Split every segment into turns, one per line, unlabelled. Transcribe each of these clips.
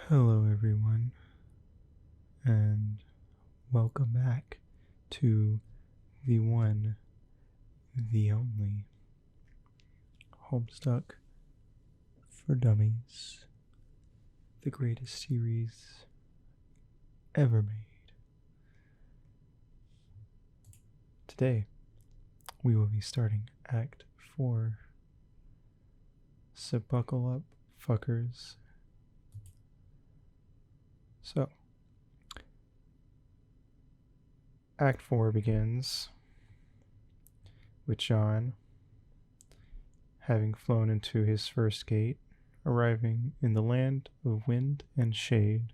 Hello, everyone, and welcome back to the one, the only Homestuck for Dummies, the greatest series ever made. Today, we will be starting Act 4. So, buckle up, fuckers. So, Act 4 begins with John having flown into his first gate, arriving in the land of wind and shade.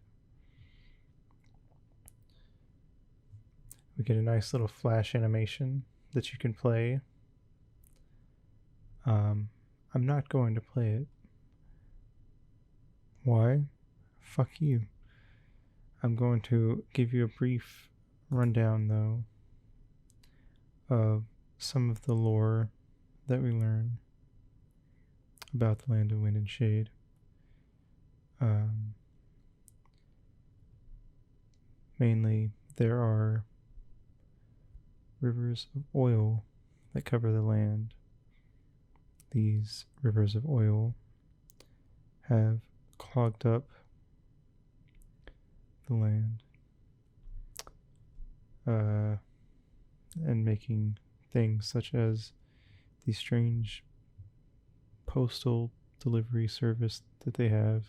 We get a nice little flash animation that you can play. I'm not going to play it. Why? Fuck you. I'm going to give you a brief rundown, though, of some of the lore that we learn about the land of wind and shade. Mainly, there are rivers of oil that cover the land. These rivers of oil have clogged up the land and making things such as the strange postal delivery service that they have,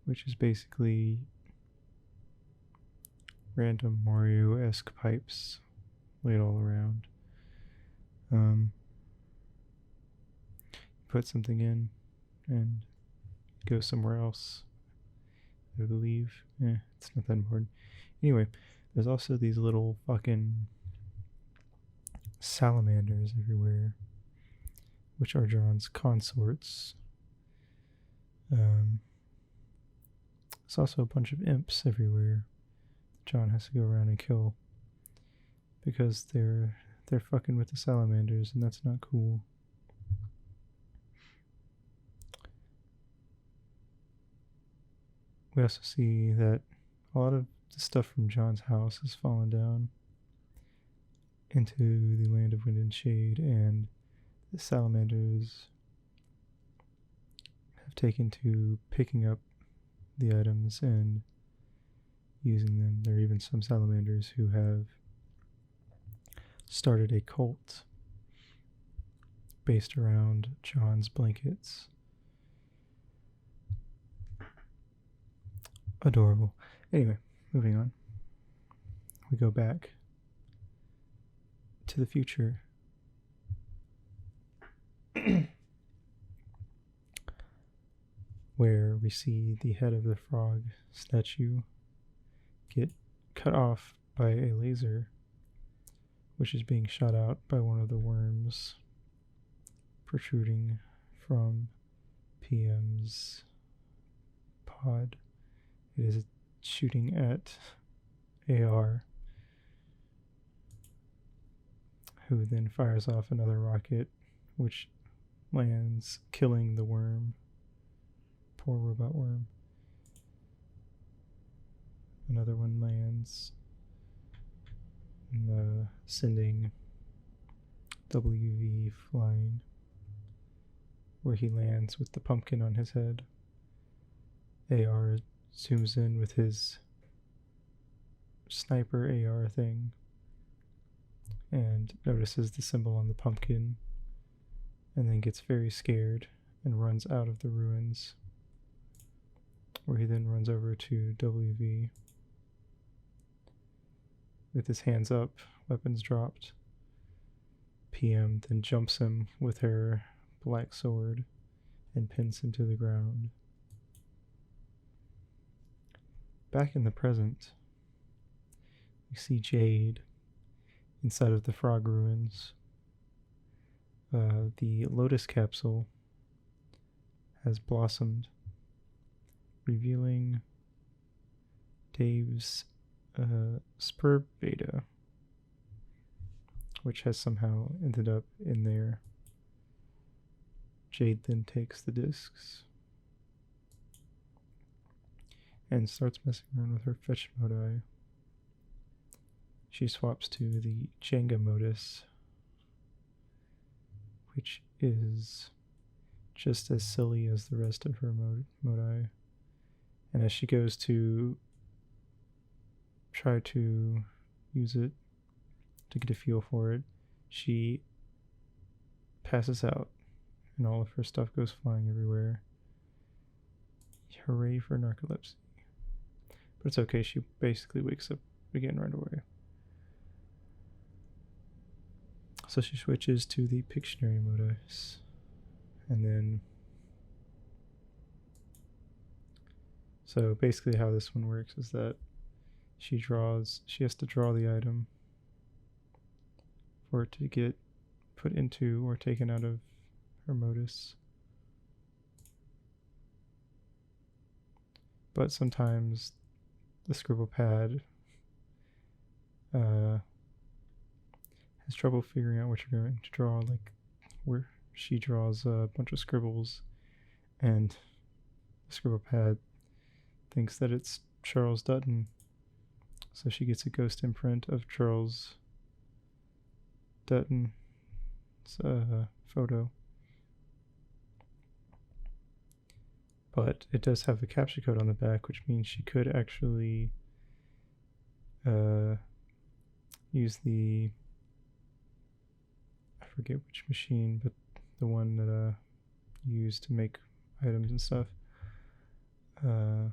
which is basically random Mario-esque pipes laid all around. Put something in and go somewhere else, I believe. It's not that important. Anyway, there's also these little fucking salamanders everywhere, which are John's consorts. There's also a bunch of imps everywhere John has to go around and kill because they're fucking with the salamanders, and that's not cool. We also see that a lot of the stuff from John's house has fallen down into the land of wind and shade, and the salamanders have taken to picking up the items and using them. There are even some salamanders who have started a cult based around John's blankets. Adorable. Anyway, moving on. We go back to the future. Where we see the head of the frog statue get cut off by a laser, which is being shot out by one of the worms protruding from PM's pod. It is shooting at AR, who then fires off another rocket, which lands, killing the worm. Poor robot worm. Another one lands, and sending WV flying, where he lands with the pumpkin on his head. AR zooms in with his sniper AR thing and notices the symbol on the pumpkin, and then gets very scared and runs out of the ruins, where he then runs over to WV with his hands up, weapons dropped. PM then jumps him with her black sword and pins him to the ground. Back in the present, we see Jade inside of the frog ruins. The lotus capsule has blossomed, revealing Dave's spur beta, which has somehow ended up in there. Jade then takes the discs and starts messing around with her fetch modi. She swaps to the Jenga modus, which is just as silly as the rest of her modi. And as she goes to try to use it to get a feel for it, she passes out and all of her stuff goes flying everywhere. Hooray for narcolepsy. But it's okay, she basically wakes up again right away. So she switches to the Pictionary modus, and then so basically how this one works is that she has to draw the item for it to get put into or taken out of her modus. But sometimes the scribble pad has trouble figuring out what you're going to draw, like where she draws a bunch of scribbles and the scribble pad thinks that it's Charles Dutton, so she gets a ghost imprint of Charles Dutton's photo. But it does have the captcha code on the back, which means she could actually use the, I forget which machine, but the one that you use to make items and stuff. So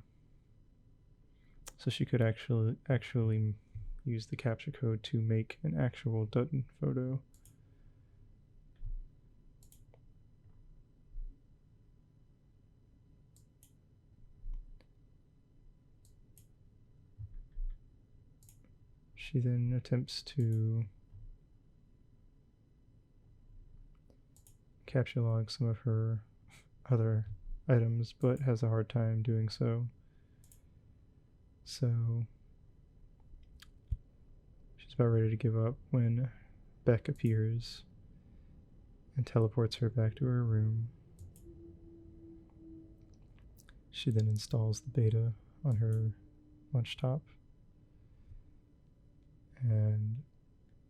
she could actually use the captcha code to make an actual Dutton photo. She then attempts to captcha log some of her other items, but has a hard time doing so. So she's about ready to give up when Beck appears and teleports her back to her room. She then installs the beta on her lunchtop and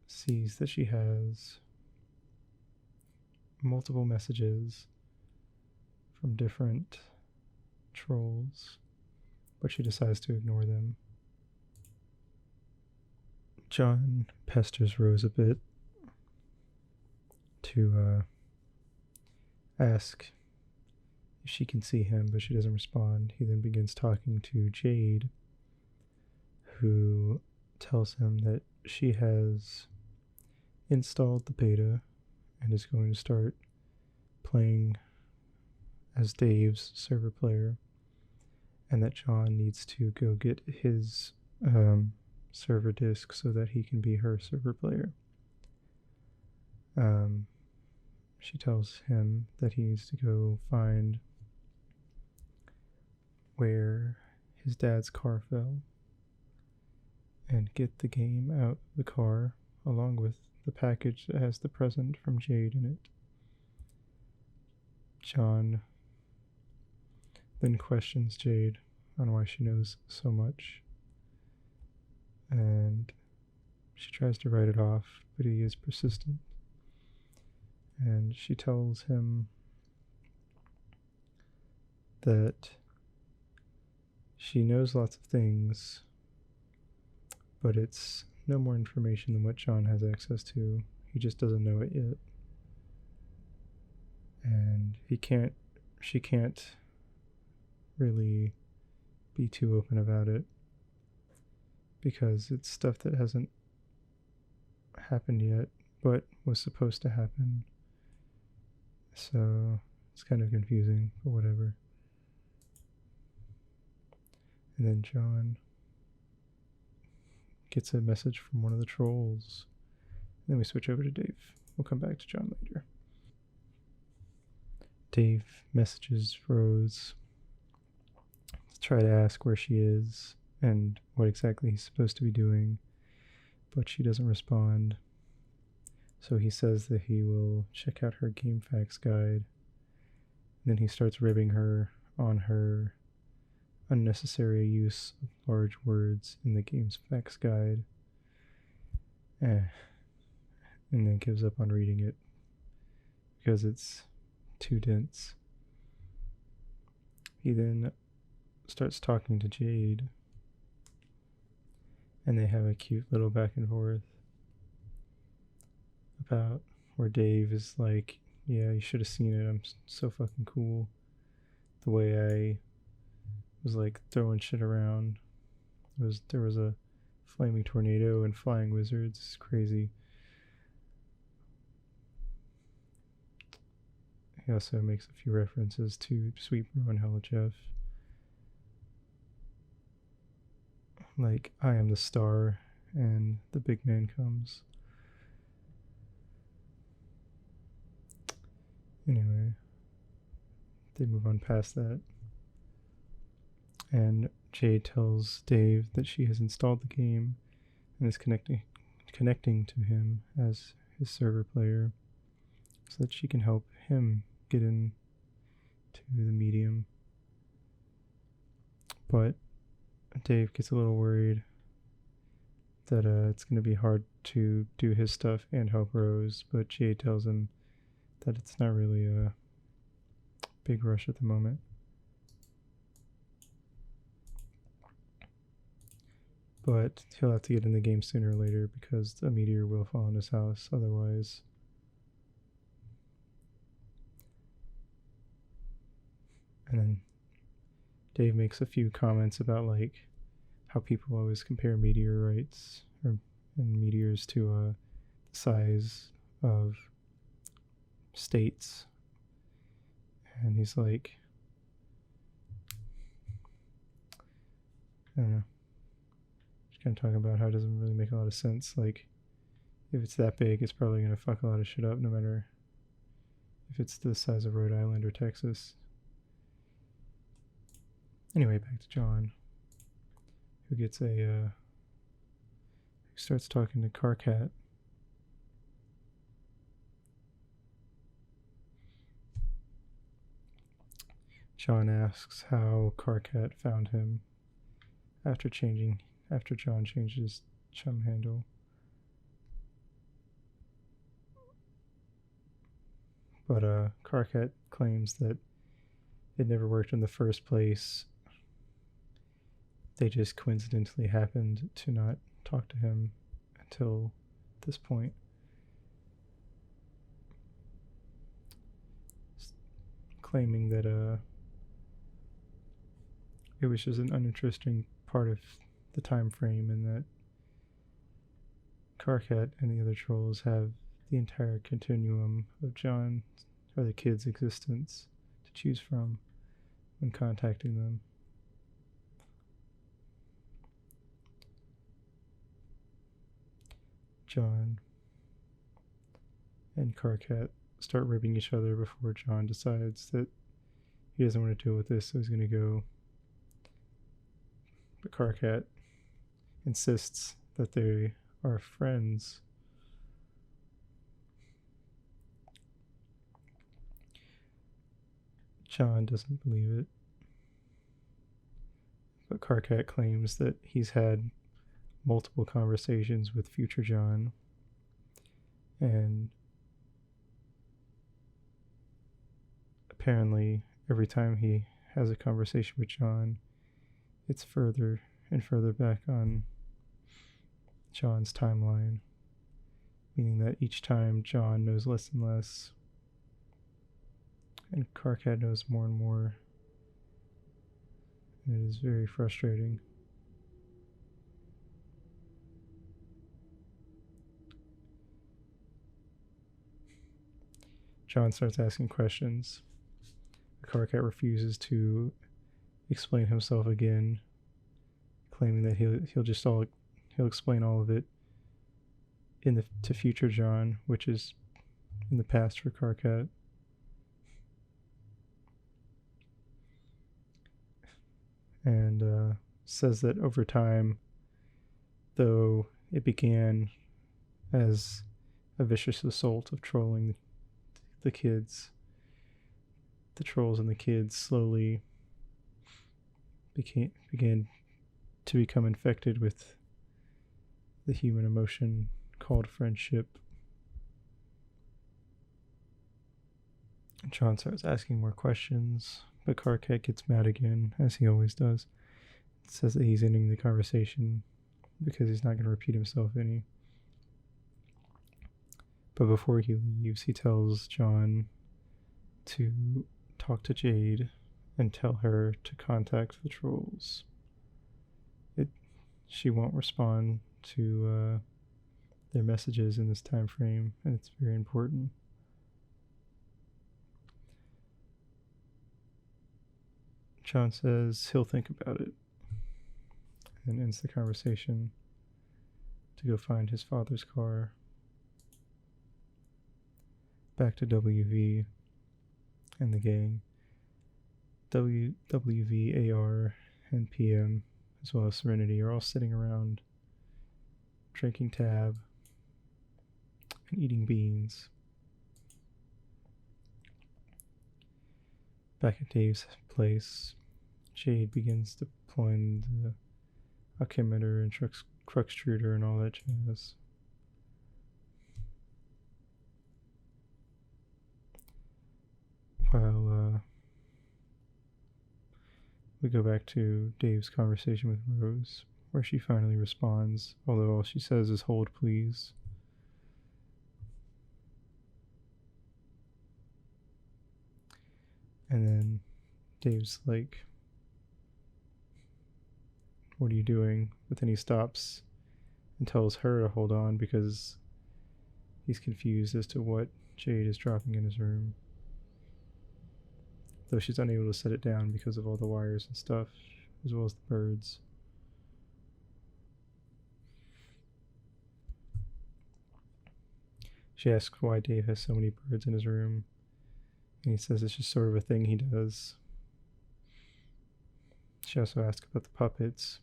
sees that she has multiple messages from different trolls, but she decides to ignore them. John pesters Rose a bit to ask if she can see him, but she doesn't respond. He then begins talking to Jade, who tells him that she has installed the beta and is going to start playing as Dave's server player, and that John needs to go get his server disk so that he can be her server player. She tells him that he needs to go find where his dad's car fell and get the game out of the car along with the package that has the present from Jade in it. John then questions Jade on why she knows so much, and she tries to write it off, but he is persistent. And she tells him that she knows lots of things, but it's no more information than what John has access to. He just doesn't know it yet. And she can't really be too open about it because it's stuff that hasn't happened yet, but was supposed to happen. So it's kind of confusing, but whatever. And then John gets a message from one of the trolls. And then we switch over to Dave. We'll come back to John later. Dave messages Rose to try to ask where she is and what exactly he's supposed to be doing, but she doesn't respond. So he says that he will check out her game facts guide. And then he starts ribbing her on her unnecessary use of large words in the game's facts guide, and then gives up on reading it because it's too dense. He then starts talking to Jade, and they have a cute little back and forth about where Dave is like, yeah, you should have seen it. I'm so fucking cool. The way I was like throwing shit around. There was a flaming tornado and flying wizards. It's crazy. He also makes a few references to Sweet Bro and Hello Jeff. Like, I am the star and the big man comes. Anyway, they move on past that. And Jade tells Dave that she has installed the game and is connecting to him as his server player so that she can help him get in to the medium. But Dave gets a little worried that it's going to be hard to do his stuff and help Rose, but Jade tells him that it's not really a big rush at the moment. But he'll have to get in the game sooner or later because a meteor will fall on his house otherwise. And then Dave makes a few comments about like how people always compare meteorites and meteors to the size of states. And he's like, I don't know. Just kind of talking about how it doesn't really make a lot of sense. Like, if it's that big, it's probably going to fuck a lot of shit up no matter if it's the size of Rhode Island or Texas. Anyway, back to John, who gets who starts talking to Carcat. John asks how Carcat found him after John changed his chum handle. But Carcat claims that it never worked in the first place. They just coincidentally happened to not talk to him until this point. Claiming that it was just an uninteresting part of the time frame, and that Carcat and the other trolls have the entire continuum of John or the kid's existence to choose from when contacting them. John and Carcat start ribbing each other before John decides that he doesn't want to deal with this, so he's going to go. But Carcat insists that they are friends. John doesn't believe it. But Carcat claims that he's had multiple conversations with future John, and apparently every time he has a conversation with John, it's further and further back on John's timeline, meaning that each time John knows less and less, and Carcat knows more and more, and it is very frustrating. John starts asking questions. Carcat refuses to explain himself again, claiming that he'll explain all of it to future John, which is in the past for Carcat. And says that over time, though it began as a vicious assault of trolling the kids, the trolls and the kids slowly began to become infected with the human emotion called friendship. John starts asking more questions, but Carcat gets mad again, as he always does. Says that he's ending the conversation because he's not going to repeat himself any. But before he leaves, he tells John to talk to Jade and tell her to contact the trolls. She won't respond to their messages in this time frame, and it's very important. John says he'll think about it and ends the conversation to go find his father's car. Back to WV and the gang. WV, AR, and PM, as well as Serenity, are all sitting around drinking tab and eating beans. Back at Dave's place, Jade begins deploying the alchemitter and Cruxtruder and all that jazz. While we go back to Dave's conversation with Rose, where she finally responds, although all she says is "hold, please." And then Dave's like, "What are you doing?" But then he stops and tells her to hold on because he's confused as to what Jade is dropping in his room. Though she's unable to set it down because of all the wires and stuff, as well as the birds. She asks why Dave has so many birds in his room, and he says it's just sort of a thing he does. She also asks about the puppets,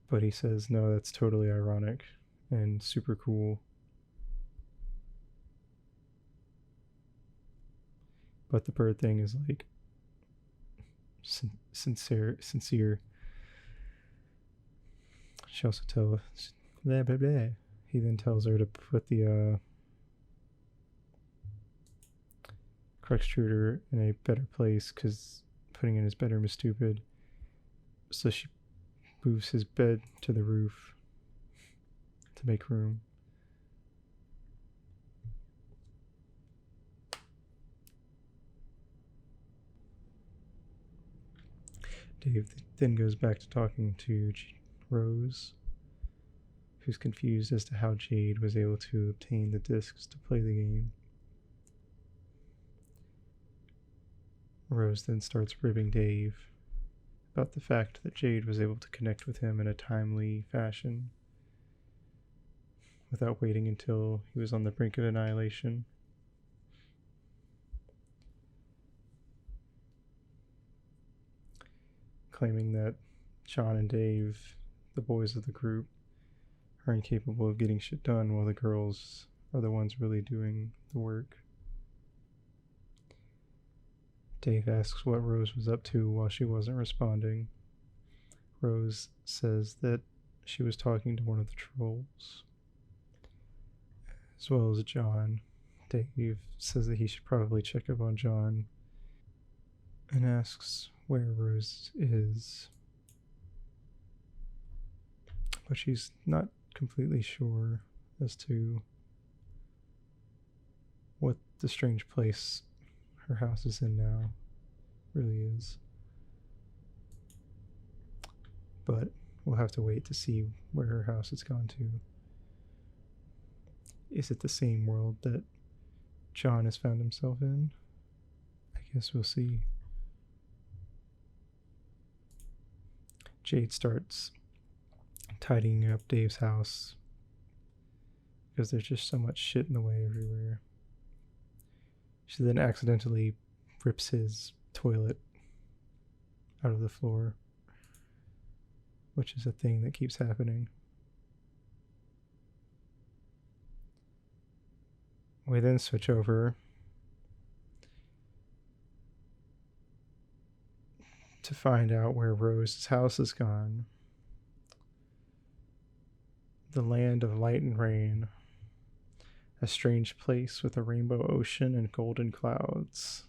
but he says no, that's totally ironic and super cool. But the bird thing is like sincere. She also tells blah blah blah. He then tells her to put the Cruxtruder in a better place because putting it in his bedroom is stupid. So she moves his bed to the roof to make room. Dave then goes back to talking to Rose, who's confused as to how Jade was able to obtain the discs to play the game. Rose then starts ribbing Dave about the fact that Jade was able to connect with him in a timely fashion without waiting until he was on the brink of annihilation. Claiming that John and Dave, the boys of the group, are incapable of getting shit done while the girls are the ones really doing the work. Dave asks what Rose was up to while she wasn't responding. Rose says that she was talking to one of the trolls, as well as John. Dave says that he should probably check up on John and asks where Rose is, but she's not completely sure as to what the strange place her house is in now really is. But we'll have to wait to see where her house has gone to. Is it the same world that John has found himself in? I guess we'll see. Jade starts tidying up Dave's house because there's just so much shit in the way everywhere. She then accidentally rips his toilet out of the floor, which is a thing that keeps happening. We then switch over to find out where Rose's house has gone. The land of light and rain. A strange place with a rainbow ocean and golden clouds.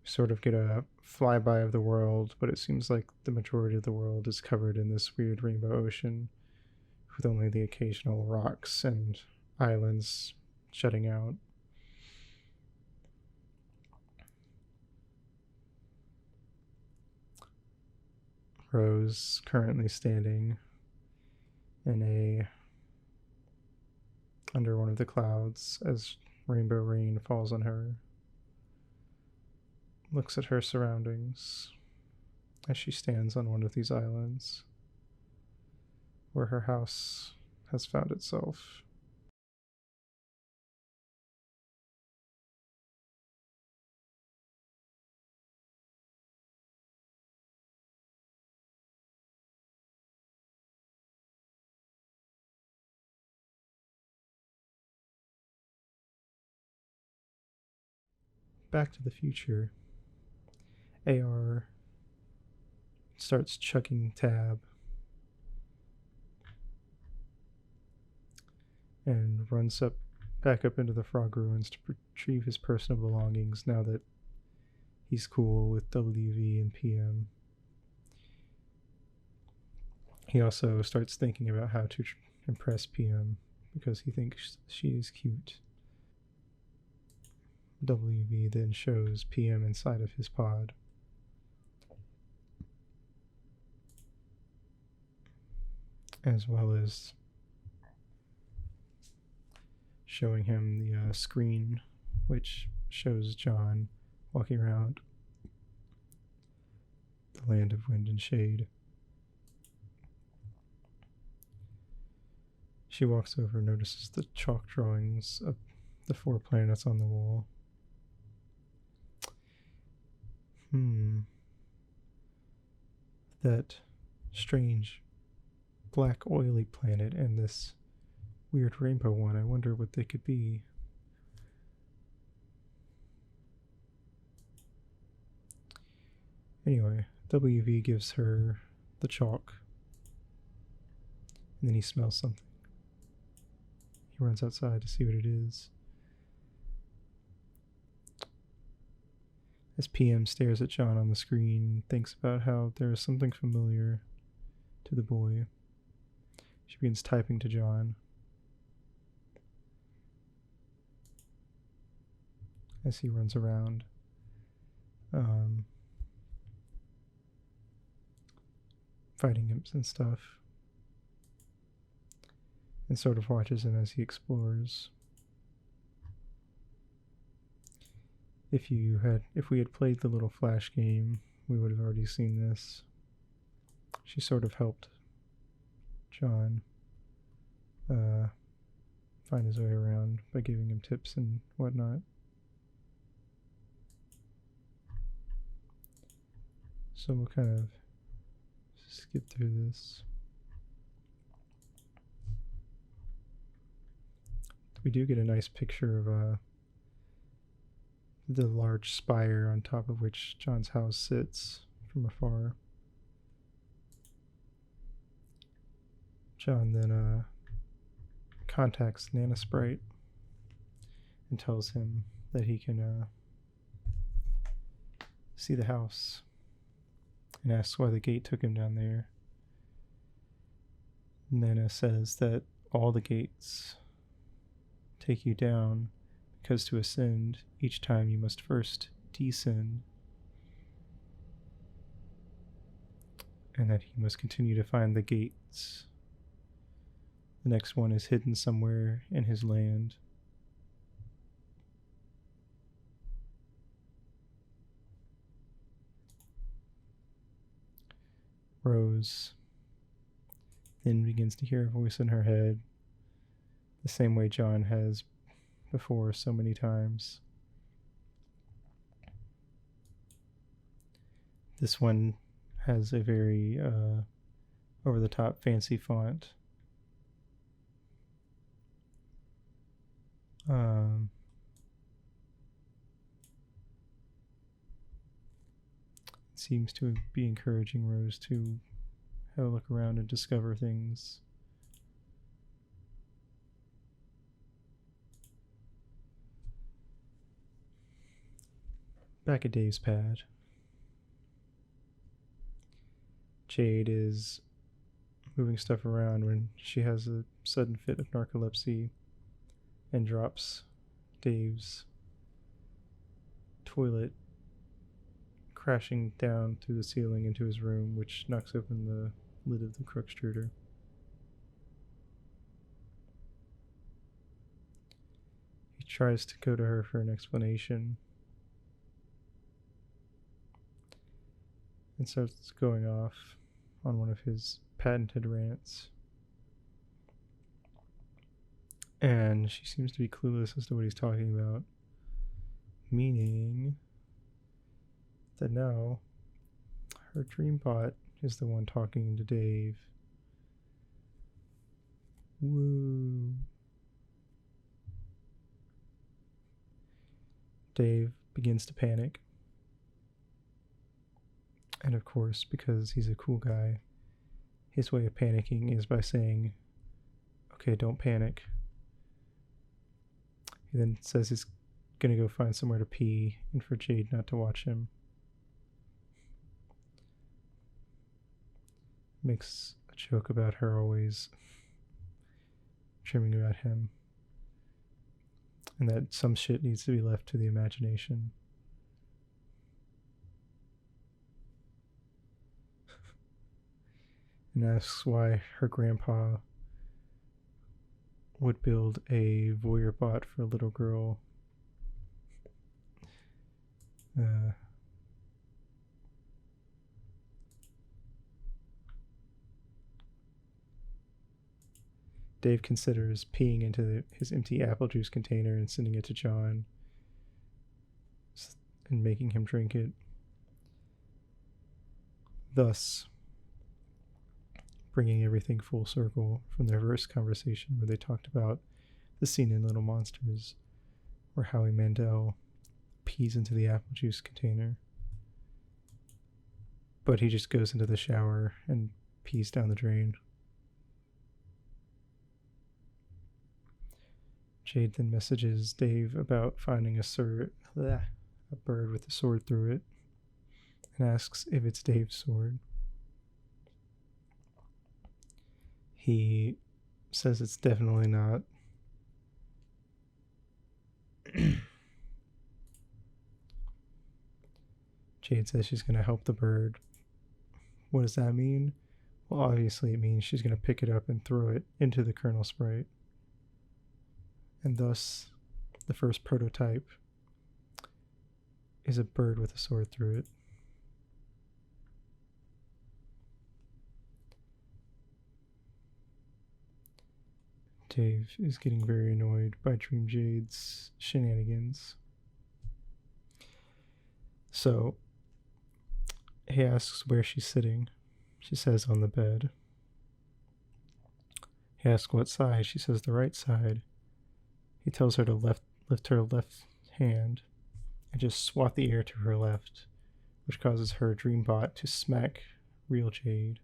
Sort of get a flyby of the world, but it seems like the majority of the world is covered in this weird rainbow ocean with only the occasional rocks and islands jutting out. Rose currently standing under one of the clouds as rainbow rain falls on her. Looks at her surroundings as she stands on one of these islands where her house has found itself. Back to the Future. AR starts chucking tab and runs back up into the frog ruins to retrieve his personal belongings now that he's cool with WV and PM. He also starts thinking about how to impress PM because he thinks she is cute. WV then shows PM inside of his pod. As well as showing him the screen, which shows John walking around the land of wind and shade. She walks over and notices the chalk drawings of the 4 planets on the wall. That strange black oily planet and this weird rainbow one. I wonder what they could be. Anyway, WV gives her the chalk. And then he smells something. He runs outside to see what it is. As PM stares at John on the screen, thinks about how there is something familiar to the boy. She begins typing to John. As he runs around. Fighting imps and stuff. And sort of watches him as he explores. If we had played the little flash game, we would have already seen this. She sort of helped John find his way around by giving him tips and whatnot. So we'll kind of skip through this. We do get a nice picture of the large spire on top of which John's house sits from afar. John then contacts Nana Sprite and tells him that he can see the house and asks why the gate took him down there. Nana says that all the gates take you down because to ascend, each time you must first descend, and that he must continue to find the gates. The next one is hidden somewhere in his land. Rose then begins to hear a voice in her head, the same way John has before so many times. This one has a very over-the-top fancy font. seems to be encouraging Rose to have a look around and discover things. Back at Dave's pad, Jade is moving stuff around when she has a sudden fit of narcolepsy and drops Dave's toilet, crashing down through the ceiling into his room, which knocks open the lid of the crook extruder. He tries to go to her for an explanation and starts going off on one of his patented rants. And she seems to be clueless as to what he's talking about, meaning that now her dream bot is the one talking to Dave. Woo. Dave begins to panic. And of course, because he's a cool guy, his way of panicking is by saying, okay, don't panic. He then says he's gonna go find somewhere to pee and for Jade not to watch him. Makes a joke about her always dreaming about him. And that some shit needs to be left to the imagination. And asks why her grandpa would build a voyeur bot for a little girl. Dave considers peeing into his empty apple juice container and sending it to John and making him drink it. Thus, bringing everything full circle from their first conversation where they talked about the scene in Little Monsters where Howie Mandel pees into the apple juice container. But he just goes into the shower and pees down the drain. Jade then messages Dave about finding a bird with a sword through it and asks if it's Dave's sword. He says it's definitely not. Jade says she's going to help the bird. What does that mean? Well, obviously it means she's going to pick it up and throw it into the Colonel Sprite. And thus, the first prototype is a bird with a sword through it. Dave is getting very annoyed by Dream Jade's shenanigans. So, he asks where she's sitting. She says on the bed. He asks what side. She says the right side. He tells her to lift her left hand and just swat the air to her left, which causes her dream bot to smack real Jade,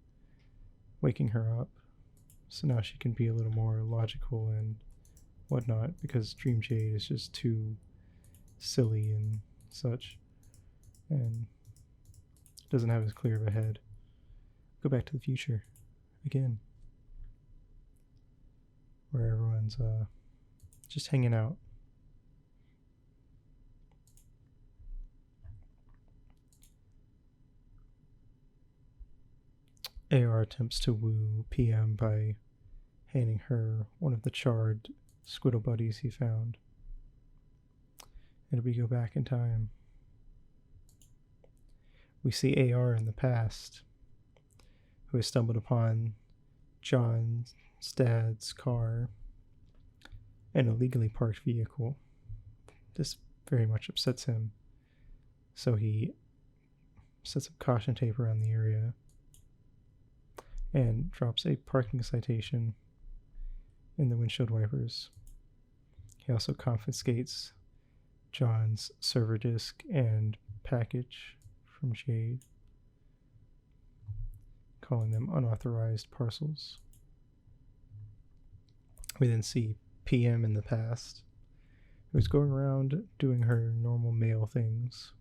waking her up. So now she can be a little more logical and whatnot, because Dream Jade is just too silly and such, and doesn't have as clear of a head. Go back to the future again, where everyone's just hanging out. AR attempts to woo PM by handing her one of the charred squiddle buddies he found. And we go back in time. We see AR in the past, who has stumbled upon John's dad's car, an illegally parked vehicle. This very much upsets him, so he sets up caution tape around the area and drops a parking citation in the windshield wipers. He also confiscates John's server disk and package from Jade. calling them unauthorized parcels. We then see PM in the past, who's going around doing her normal mail things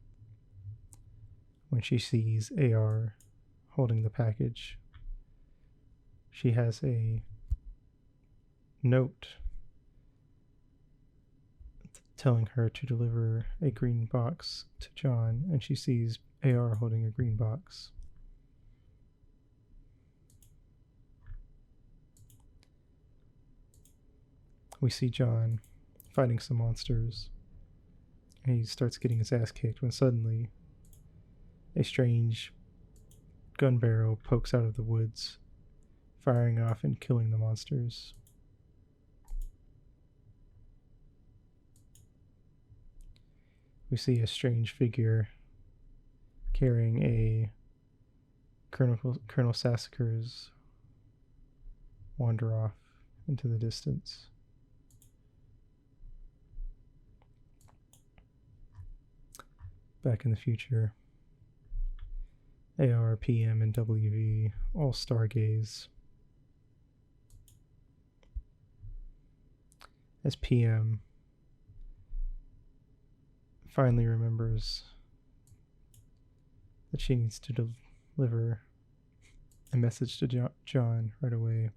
when she sees AR holding the package. She has a note telling her to deliver a green box to John, and she sees AR holding a green box. We see John fighting some monsters, and he starts getting his ass kicked when suddenly a strange gun barrel pokes out of the woods, firing off and killing the monsters. We see a strange figure carrying a Colonel Sassacre's wander off into the distance. Back in the future, AR, PM, and WV all stargaze. As PM finally remembers that she needs to deliver a message to John right away.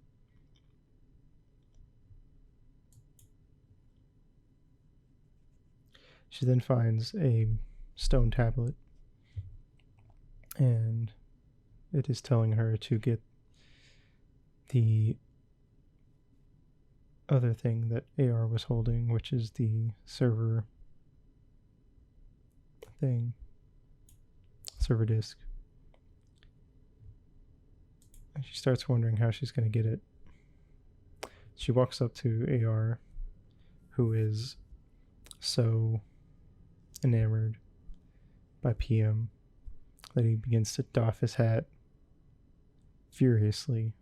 She then finds a stone tablet, and it is telling her to get the other thing that AR was holding, which is the server disk. And she starts wondering how she's going to get it. She walks up to AR, who is so enamored by PM that he begins to doff his hat furiously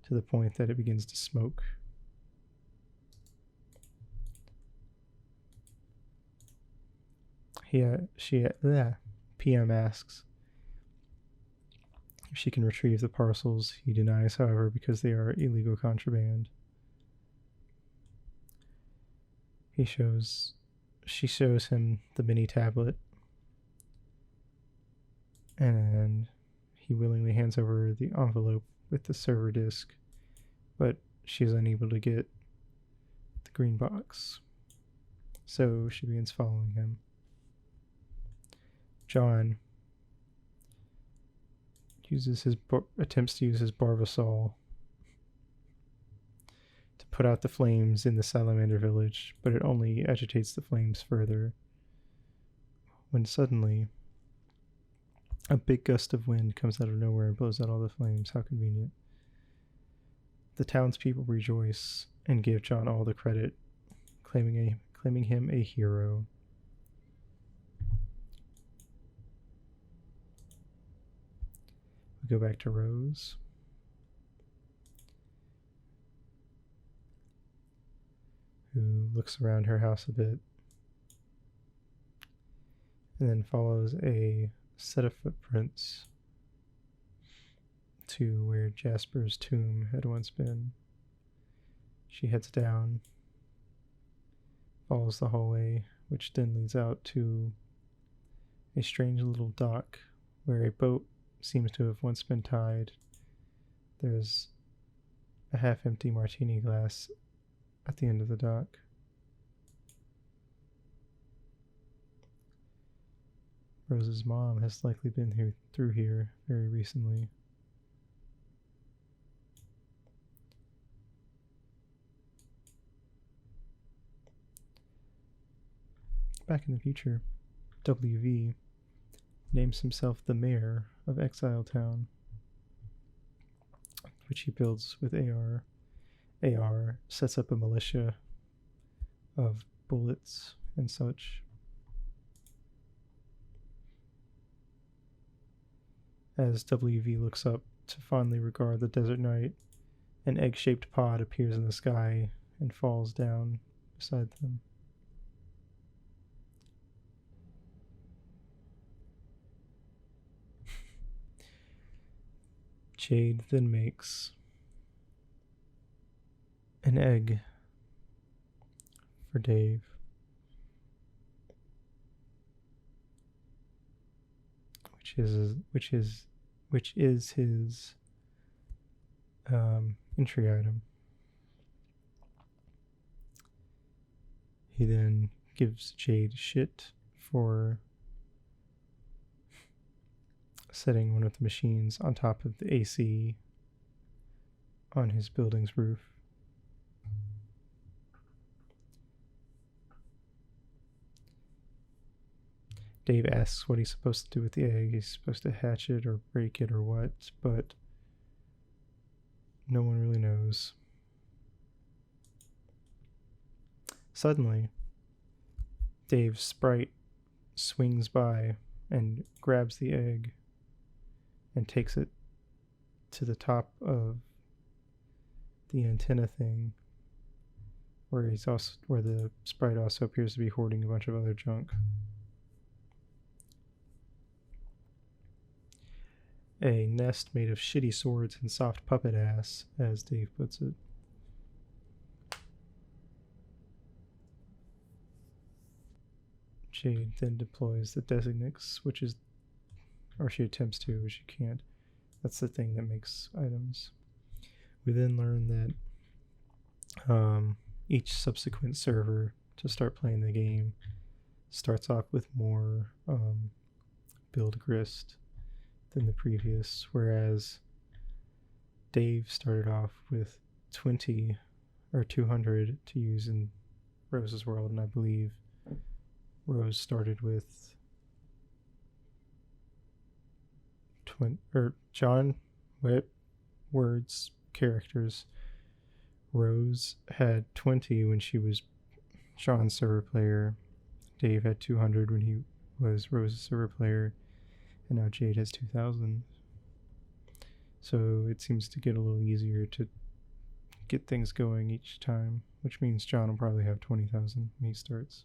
to the point that it begins to smoke. PM asks if she can retrieve the parcels. He denies, however, because they are illegal contraband. She shows him the mini tablet, and he willingly hands over the envelope with the server disk, but she's unable to get the green box, so she begins following him. John attempts to use his Barbasol to put out the flames in the Salamander village, but it only agitates the flames further, when suddenly a big gust of wind comes out of nowhere and blows out all the flames. How convenient. The townspeople rejoice and give John all the credit, claiming him a hero. We go back to Rose, who looks around her house a bit and then follows a set of footprints to where Jasper's tomb had once been. She heads down, follows the hallway, which then leads out to a strange little dock where a boat seems to have once been tied. There's a half-empty martini glass at the end of the dock. Rose's mom has likely been through here very recently. Back in the future, WV names himself the mayor of Exile Town, which he builds with AR. AR sets up a militia of bullets and such. As WV looks up to fondly regard the desert night, an egg-shaped pod appears in the sky and falls down beside them. Jade then makes an egg for Dave, which is his entry item. He then gives Jade shit for setting one of the machines on top of the AC on his building's roof. Dave asks what he's supposed to do with the egg. He's supposed to hatch it or break it or what, but no one really knows. Suddenly, Dave's sprite swings by and grabs the egg and takes it to the top of the antenna thing, where the sprite also appears to be hoarding a bunch of other junk. A nest made of shitty swords and soft puppet ass, as Dave puts it. Jade then deploys the Designix, or she attempts to, but she can't. That's the thing that makes items. We then learn that each subsequent server to start playing the game starts off with more build grist than the previous, whereas Dave started off with 20 or 200 to use in Rose's world, and I believe Rose started with John words characters. Rose had 20 when she was Sean's server player. Dave had 200 when he was Rose's server player, and now Jade has 2,000. So it seems to get a little easier to get things going each time, which means John will probably have 20,000 when he starts.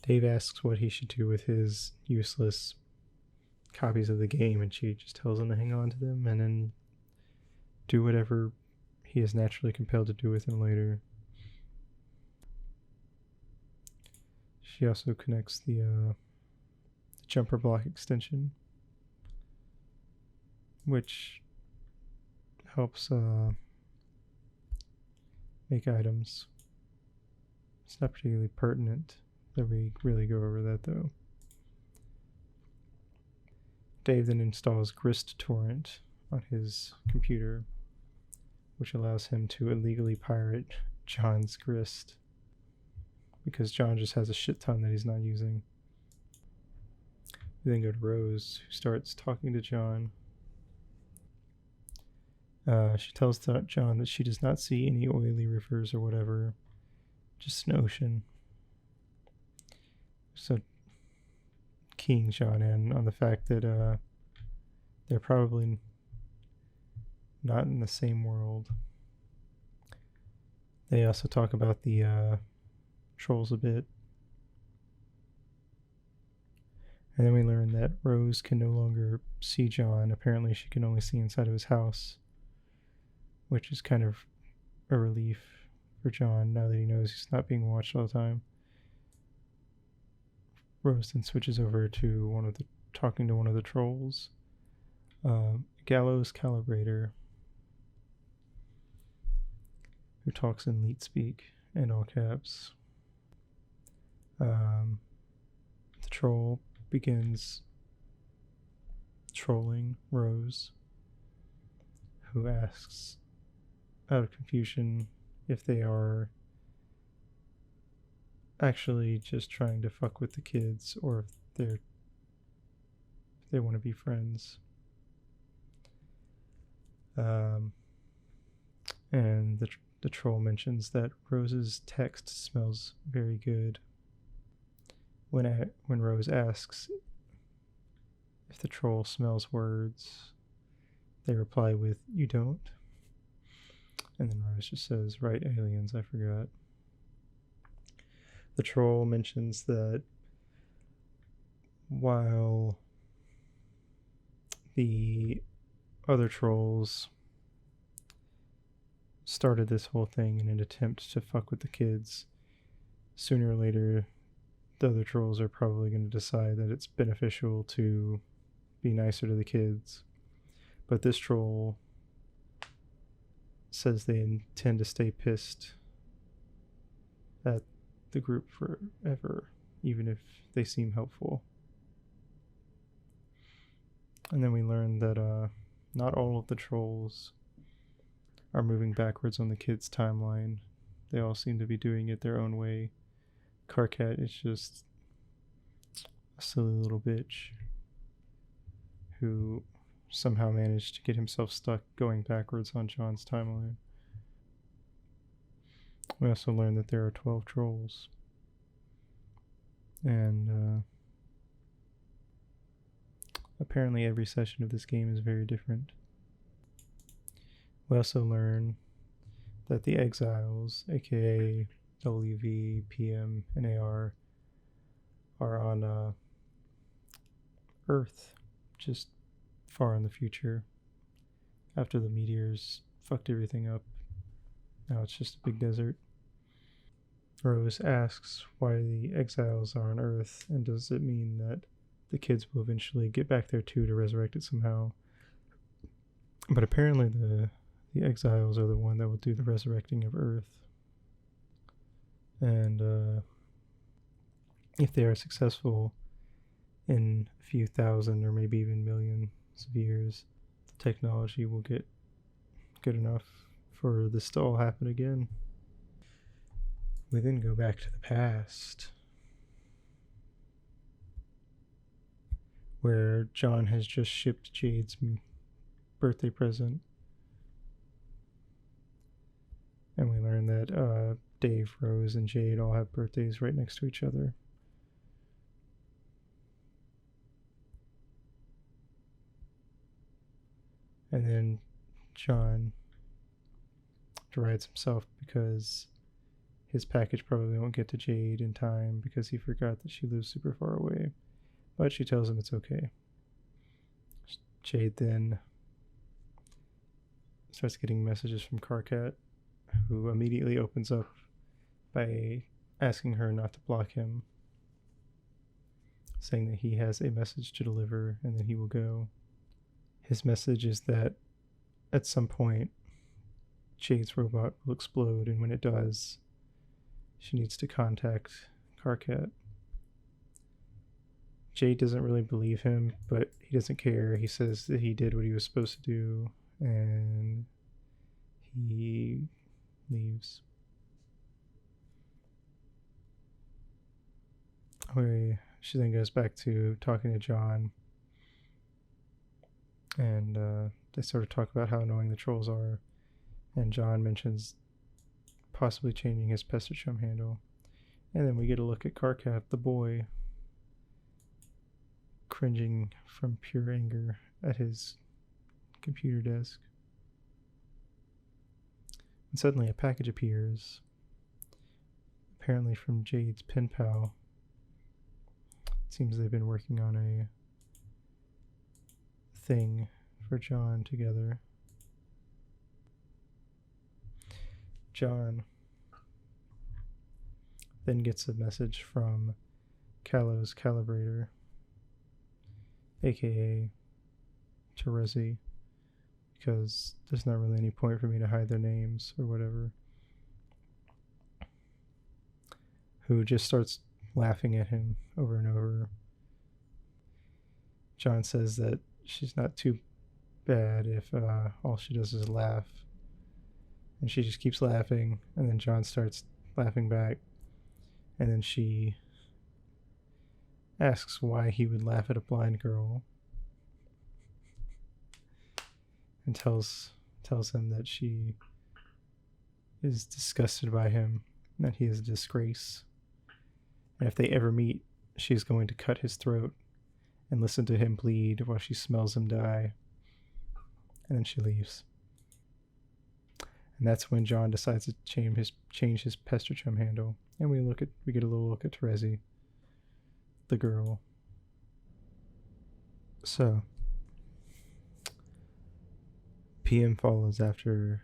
Dave asks what he should do with his useless copies of the game, and she just tells him to hang on to them and then do whatever he is naturally compelled to do with them later. She also connects the jumper block extension, which helps make items. It's not particularly pertinent that we really go over that, though. Dave then installs Grist Torrent on his computer, which allows him to illegally pirate John's grist, because John just has a shit ton that he's not using. We then go to Rose, who starts talking to John. She tells John that she does not see any oily rivers or whatever, just an ocean. So keying John in on the fact that they're probably not in the same world. They also talk about the trolls a bit. And then we learn that Rose can no longer see John. Apparently she can only see inside of his house, which is kind of a relief for John now that he knows he's not being watched all the time. Rose then switches over to talking to one of the trolls, Gallows Calibrator, who talks in leet speak in all caps. The troll begins trolling Rose, who asks out of confusion if they are actually just trying to fuck with the kids or if they want to be friends. And the troll mentions that Rose's text smells very good. When Rose asks if the troll smells words, they reply with, "You don't." And then Rose just says, "Right, aliens, I forgot." The troll mentions that while the other trolls started this whole thing in an attempt to fuck with the kids. Sooner or later, the other trolls are probably going to decide that it's beneficial to be nicer to the kids. But this troll says they intend to stay pissed at the group forever, even if they seem helpful. And then we learn that not all of the trolls are moving backwards on the kids' timeline. They all seem to be doing it their own way. Carcat is just a silly little bitch who somehow managed to get himself stuck going backwards on John's timeline. We also learned that there are 12 trolls. And apparently every session of this game is very different. We also learn that the exiles, aka WV, PM, and AR, are on Earth, just far in the future. After the meteors fucked everything up, now it's just a big desert. Rose asks why the exiles are on Earth, and does it mean that the kids will eventually get back there too to resurrect it somehow? But apparently the exiles are the one that will do the resurrecting of Earth. And if they are successful in a few thousand or maybe even millions of years, the technology will get good enough for this to all happen again. We then go back to the past, where John has just shipped Jade's birthday present. And we learn that Dave, Rose, and Jade all have birthdays right next to each other. And then John derides himself because his package probably won't get to Jade in time because he forgot that she lives super far away. But she tells him it's okay. Jade then starts getting messages from Carcat, who immediately opens up by asking her not to block him, saying that he has a message to deliver and that he will go. His message is that at some point, Jade's robot will explode, and when it does, she needs to contact Carcat. Jade doesn't really believe him, but he doesn't care. He says that he did what he was supposed to do, and he leaves. She then goes back to talking to John, and they sort of talk about how annoying the trolls are, and John mentions possibly changing his pestachum handle. And then we get a look at Carcat, the boy, cringing from pure anger at his computer desk. And suddenly a package appears, apparently from Jade's pen pal. It seems they've been working on a thing for John together. John then gets a message from Callow's calibrator, aka Terezi, because there's not really any point for me to hide their names or whatever, who just starts laughing at him over and over. John says that she's not too bad if all she does is laugh, and she just keeps laughing, and then John starts laughing back, and then she asks why he would laugh at a blind girl, and tells him that she is disgusted by him, that he is a disgrace, and if they ever meet, she's going to cut his throat and listen to him bleed while she smells him die. And then she leaves. And that's when John decides to change his pestachum handle, and we get a little look at Terezi, the girl. So PM follows after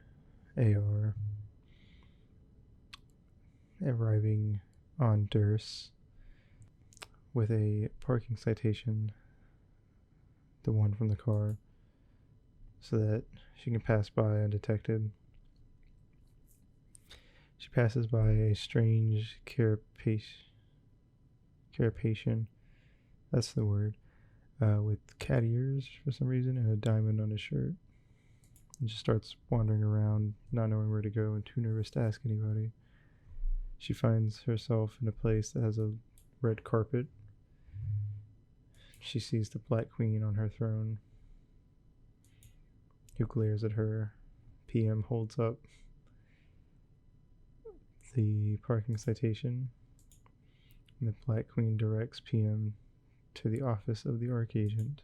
AR, arriving on Durst with a parking citation, the one from the car, so that she can pass by undetected. She passes by a strange carapacian, that's the word, with cat ears for some reason and a diamond on his shirt. And just starts wandering around, not knowing where to go and too nervous to ask anybody. She finds herself in a place that has a red carpet. She sees the Black Queen on her throne, who glares at her. PM holds up the parking citation, and the Black Queen directs PM to the office of the Archagent.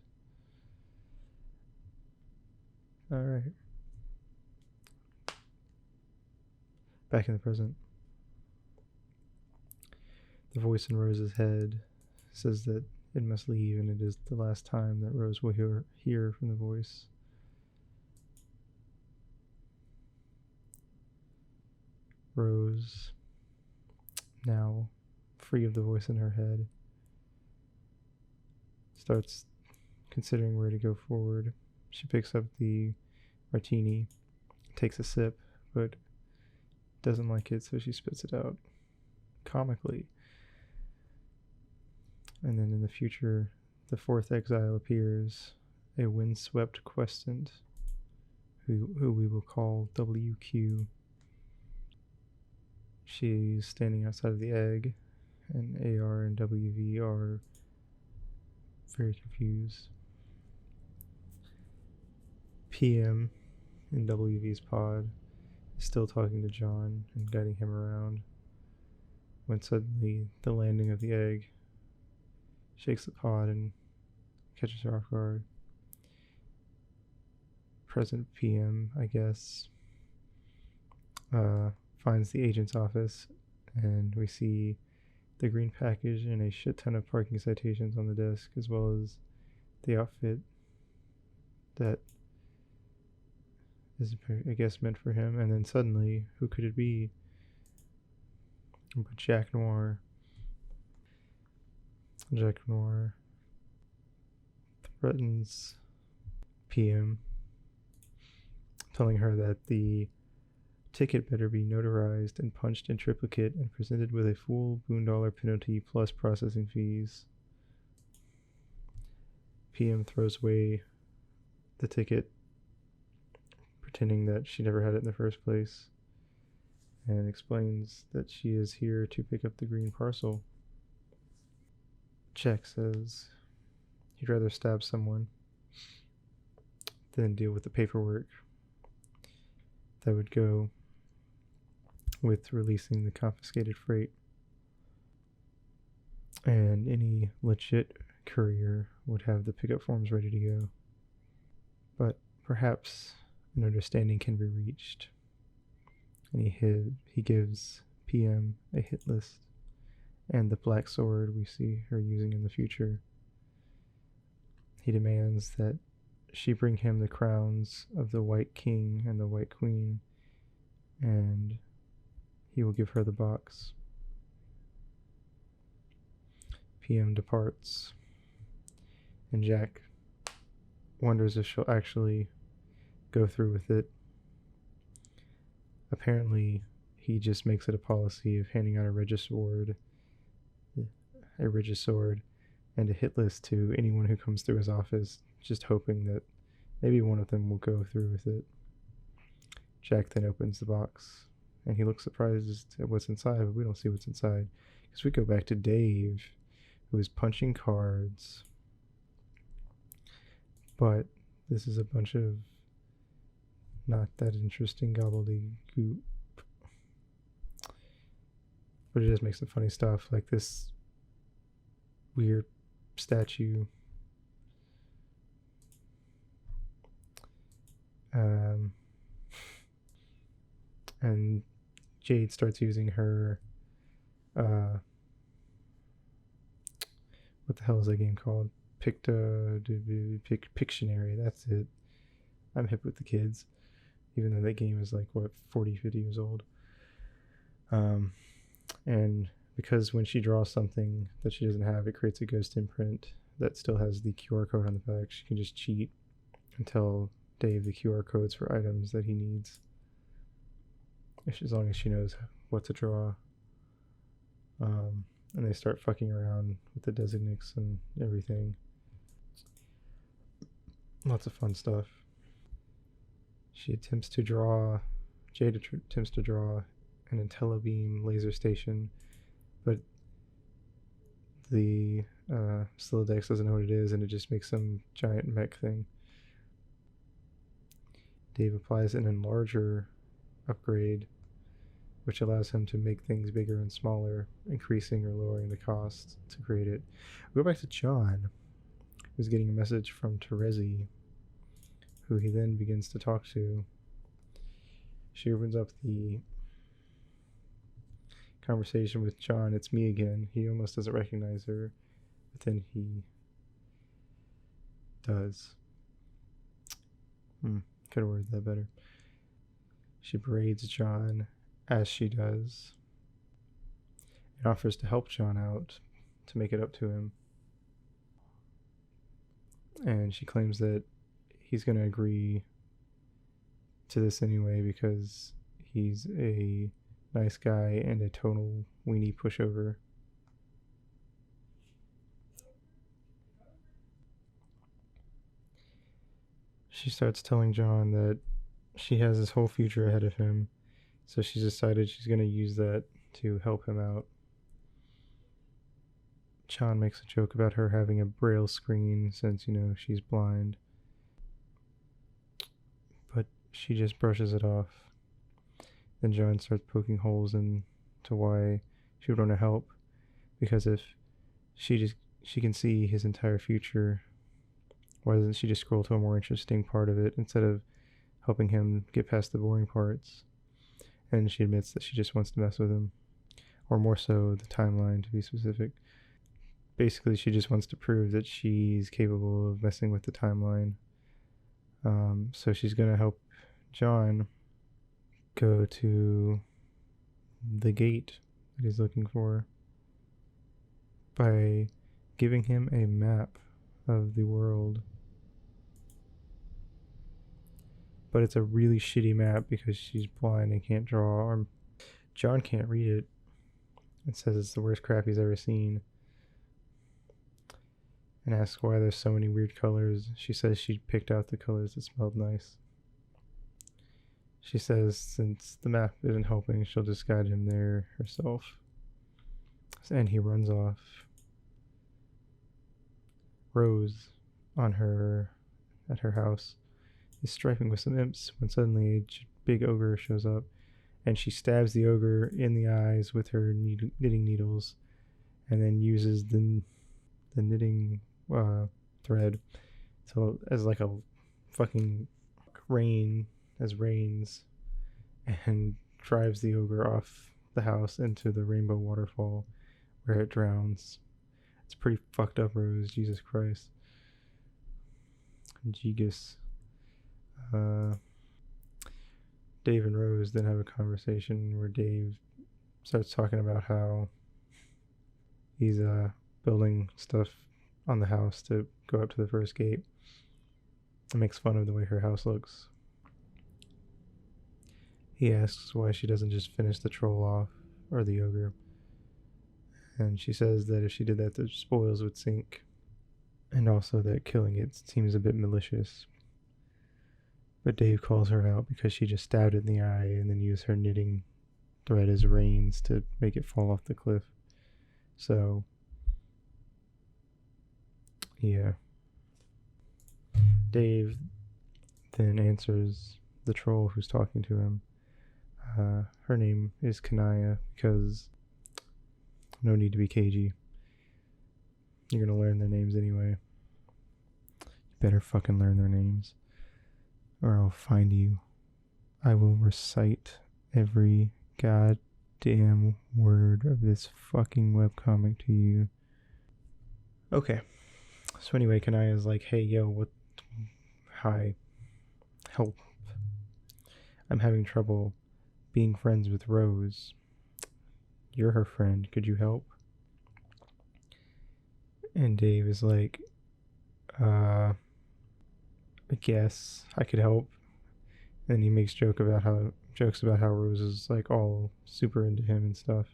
Alright. Back in the present. The voice in Rose's head says that it must leave, and it is the last time that Rose will hear from the voice. Rose, now free of the voice in her head, starts considering where to go forward. She picks up the martini, takes a sip, but doesn't like it, so she spits it out comically. And then in the future, the fourth exile appears, a windswept questant, who we will call WQ. She's standing outside of the egg, and AR and WV are very confused. PM in WV's pod is still talking to John and guiding him around, when suddenly the landing of the egg shakes the pod and catches her off guard. Present PM, I guess, finds the agent's office, and we see the green package and a shit ton of parking citations on the desk, as well as the outfit that is, I guess, meant for him. And then suddenly, who could it be but Jack Noir? Jack Noir threatens PM, telling her that the ticket better be notarized and punched in triplicate and presented with a full $1 penalty plus processing fees. PM throws away the ticket, pretending that she never had it in the first place, and explains that she is here to pick up the green parcel. Jack says he'd rather stab someone than deal with the paperwork that would go with releasing the confiscated freight. And any legit courier would have the pickup forms ready to go. But perhaps an understanding can be reached. And he gives PM a hit list and the black sword we see her using in the future. He demands that she bring him the crowns of the White King and the White Queen, and he will give her the box. PM departs, and Jack wonders if she'll actually go through with it. Apparently, he just makes it a policy of handing out a Regisword and a hit list to anyone who comes through his office, just hoping that maybe one of them will go through with it. Jack then opens the box, and he looks surprised at what's inside, but we don't see what's inside, because we go back to Dave, who is punching cards. But this is a bunch of not that interesting gobbledygook. But it does make some funny stuff, like this weird statue. And Jade starts using her what the hell is that game called? Pictionary, that's it. I'm hip with the kids, even though that game is like, what, 40, 50 years old. And because when she draws something that she doesn't have, it creates a ghost imprint that still has the QR code on the back. She can just cheat and tell Dave the QR codes for items that he needs, as long as she knows what to draw. And they start fucking around with the designates and everything. Lots of fun stuff. Jade attempts to draw an IntelliBeam laser station, but the Slidex doesn't know what it is, and it just makes some giant mech thing. Dave applies an enlarger upgrade, which allows him to make things bigger and smaller, increasing or lowering the cost to create it. We go back to John, who's getting a message from Terezi, who he then begins to talk to. She opens up the conversation with John. It's me again. He almost doesn't recognize her, but then he does. Could have worded that better. She berates John as she does and offers to help John out to make it up to him. And she claims that he's going to agree to this anyway because he's a nice guy and a total weenie pushover. She starts telling John that she has his whole future ahead of him, so she's decided she's going to use that to help him out. John makes a joke about her having a braille screen since, she's blind. But she just brushes it off. Then John starts poking holes into why she would want to help, because if she can see his entire future, why doesn't she just scroll to a more interesting part of it instead of helping him get past the boring parts? And she admits that she just wants to mess with him, or more so the timeline to be specific. Basically, she just wants to prove that she's capable of messing with the timeline. So she's going to help John go to the gate that he's looking for by giving him a map of the world. But it's a really shitty map because she's blind and can't draw, or John can't read it. It says it's the worst crap he's ever seen, and asks why there's so many weird colors. She says she picked out the colors that smelled nice. She says since the map isn't helping, she'll just guide him there herself. And he runs off. Rose, at her house, is striping with some imps when suddenly a big ogre shows up, and she stabs the ogre in the eyes with her knitting needles, and then uses the knitting thread as like a fucking reins, and drives the ogre off the house into the rainbow waterfall where it drowns. It's pretty fucked up, Rose. Jesus Christ. Gigas. Dave and Rose then have a conversation where Dave starts talking about how he's building stuff on the house to go up to the first gate. It makes fun of the way her house looks. He asks why she doesn't just finish the troll off, or the ogre. And she says that if she did that, the spoils would sink. And also that killing it seems a bit malicious. But Dave calls her out because she just stabbed it in the eye and then used her knitting thread as reins to make it fall off the cliff. So, yeah. Dave then answers the troll who's talking to him. Her name is Kanaya, because no need to be cagey. You're gonna learn their names anyway. You better fucking learn their names, or I'll find you. I will recite every goddamn word of this fucking webcomic to you. Okay. So anyway, Kanaya's like, hey, yo, hi. Help. I'm having trouble being friends with Rose. You're her friend. Could you help? And Dave is like, I guess I could help. And he makes jokes about how Rose is like all super into him and stuff.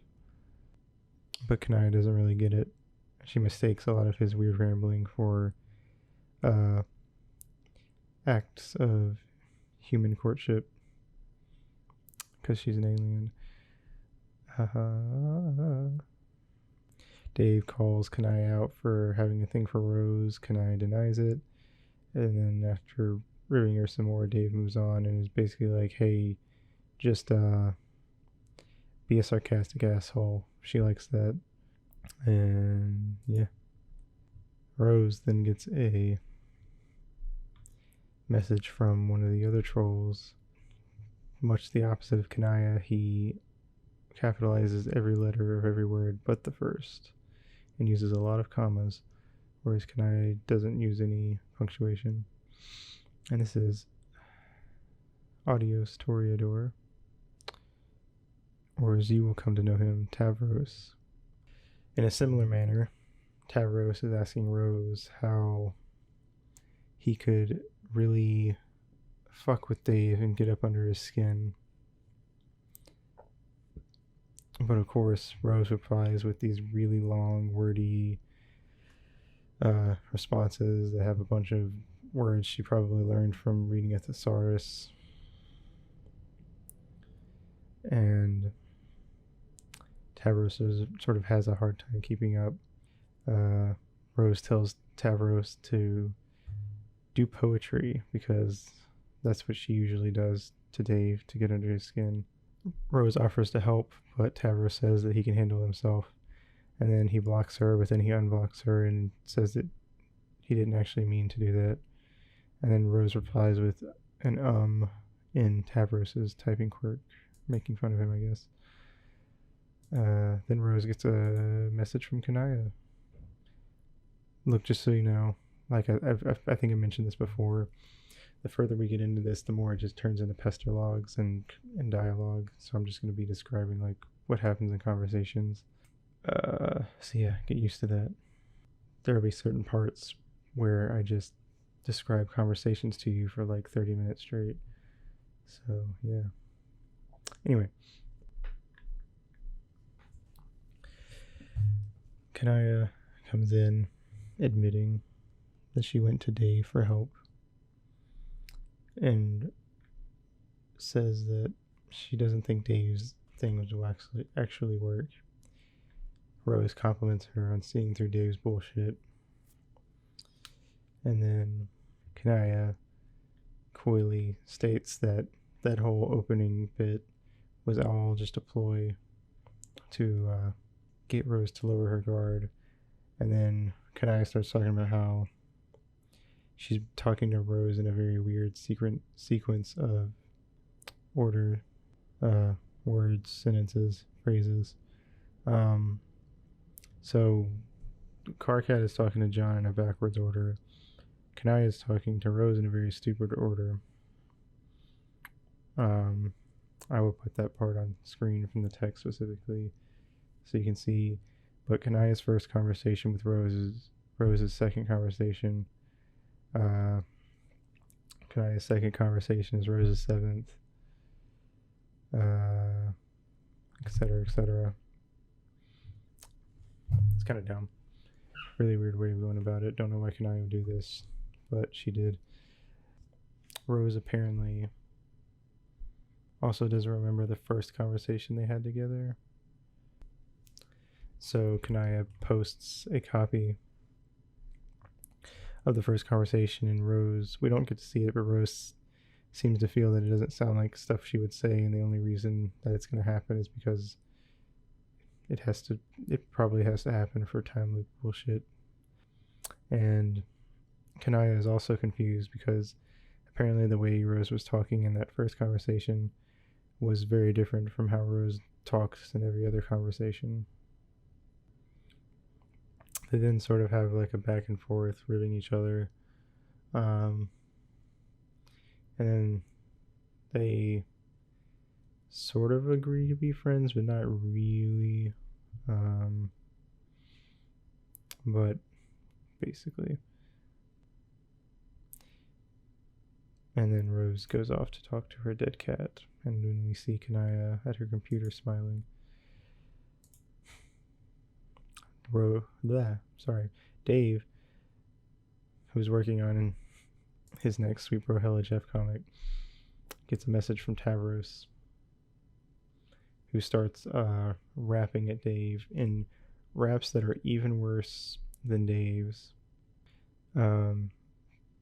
But Kanaya doesn't really get it. She mistakes a lot of his weird rambling for acts of human courtship because she's an alien. Dave calls Kanaya out for having a thing for Rose. Kanaya denies it. And then after ribbing her some more, Dave moves on and is basically like, hey, just be a sarcastic asshole. She likes that. And yeah. Rose then gets a message from one of the other trolls. Much the opposite of Kanaya, he capitalizes every letter of every word but the first and uses a lot of commas, whereas Kanaya doesn't use any punctuation. And this is Adios Toreador, or as you will come to know him, Tavros. In a similar manner, Tavros is asking Rose how he could really fuck with Dave and get up under his skin. But of course, Rose replies with these really long, wordy responses that have a bunch of words she probably learned from reading a thesaurus. And Tavros sort of has a hard time keeping up. Rose tells Tavros to do poetry because that's what she usually does to Dave to get under his skin. Rose offers to help, but Tavros says that he can handle himself. And then he blocks her, but then he unblocks her and says that he didn't actually mean to do that. And then Rose replies with an in Tavros's typing quirk, making fun of him, I guess. Then Rose gets a message from Kanaya. Look, just so you know, like I think I mentioned this before, the further we get into this, the more it just turns into pester logs and dialogue. So I'm just going to be describing like what happens in conversations. So yeah, get used to that. There'll be certain parts where I just describe conversations to you for like 30 minutes straight. So yeah. Anyway. Kanaya comes in admitting that she went to Dave for help and says that she doesn't think Dave's things will actually work. Rose compliments her on seeing through Dave's bullshit. And then Kanaya coyly states that that whole opening bit was all just a ploy to get Rose to lower her guard. And then Kanaya starts talking about how she's talking to Rose in a very weird sequence of order, words, sentences, phrases. So Carcat is talking to John in a backwards order. Kanaya is talking to Rose in a very stupid order. I will put that part on screen from the text specifically so you can see. But Kanaya's first conversation with Rose is Rose's second conversation. Kanaya's second conversation is Rose's seventh. Etc., etc. It's kind of dumb. Really weird way of going about it. Don't know why Kanaya would do this, but she did. Rose apparently also doesn't remember the first conversation they had together. So Kanaya posts a copy of the first conversation, and Rose, we don't get to see it, but Rose seems to feel that it doesn't sound like stuff she would say, and the only reason that it's going to happen is because it probably has to happen for time loop bullshit. And Kanaya is also confused because apparently the way Rose was talking in that first conversation was very different from how Rose talks in every other conversation. They then sort of have like a back and forth, ribbing each other. And And then they sort of agree to be friends, but not really. But basically. And then Rose goes off to talk to her dead cat. And when we see Kanaya at her computer smiling, Dave, who's working on his next Sweet Bro Hella Jeff comic, gets a message from Tavros, who starts rapping at Dave in raps that are even worse than Dave's.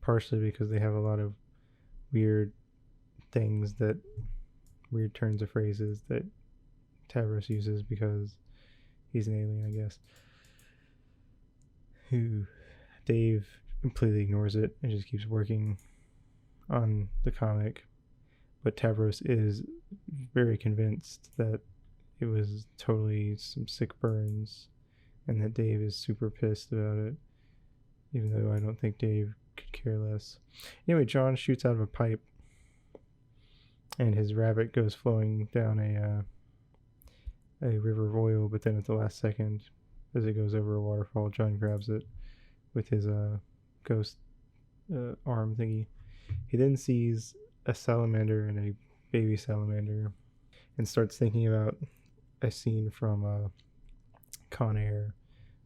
Partially because they have a lot of weird things weird turns of phrases that Tavros uses because he's an alien, I guess. Who Dave completely ignores it and just keeps working on the comic. But Tavros is very convinced that it was totally some sick burns and that Dave is super pissed about it, even though I don't think Dave could care less. Anyway, John shoots out of a pipe and his rabbit goes flowing down a river of oil, but then at the last second, as it goes over a waterfall, John grabs it with his ghost arm thingy. He then sees a salamander and a baby salamander and starts thinking about a scene from Con Air,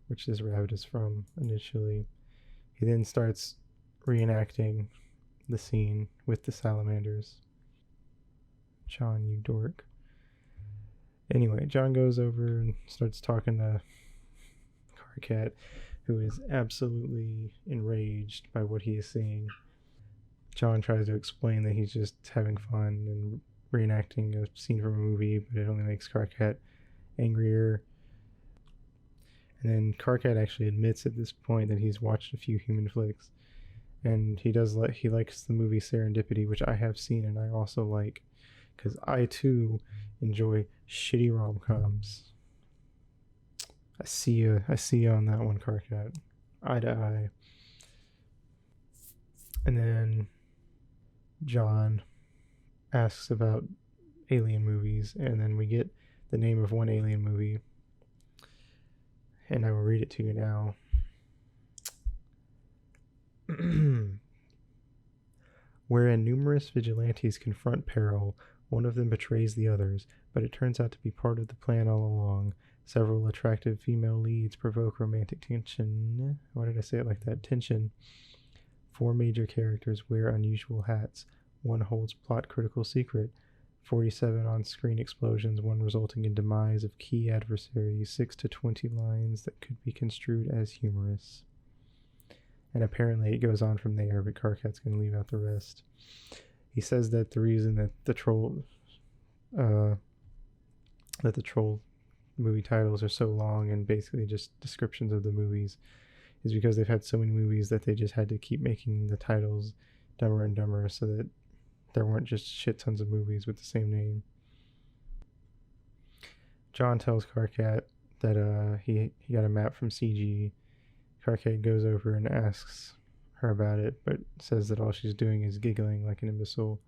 which this rabbit is from initially. He then starts reenacting the scene with the salamanders. John, you dork. Anyway, John goes over and starts talking to Carcat, who is absolutely enraged by what he is seeing. John tries to explain that he's just having fun and reenacting a scene from a movie, but it only makes Carcat angrier. And then Carcat actually admits at this point that he's watched a few human flicks, and he likes the movie Serendipity, which I have seen and I also like, because I too enjoy shitty rom-coms. I see you on that one, Carcat. Eye to eye. And then John asks about alien movies, and then we get the name of one alien movie, and I will read it to you now. Wherein numerous vigilantes confront peril, one of them betrays the others, but it turns out to be part of the plan all along. Several attractive female leads provoke romantic tension. Why did I say it like that? Tension. 4 major characters wear unusual hats. One holds plot-critical secret. 47 on-screen explosions, one resulting in demise of key adversaries. 6 to 20 lines that could be construed as humorous. And apparently it goes on from there, but Carcat's going to leave out the rest. He says that the reason that the troll movie titles are so long and basically just descriptions of the movies is because they've had so many movies that they just had to keep making the titles dumber and dumber so that there weren't just shit tons of movies with the same name. John tells Carcat that he got a map from CG. Carcat goes over and asks her about it, but says that all she's doing is giggling like an imbecile.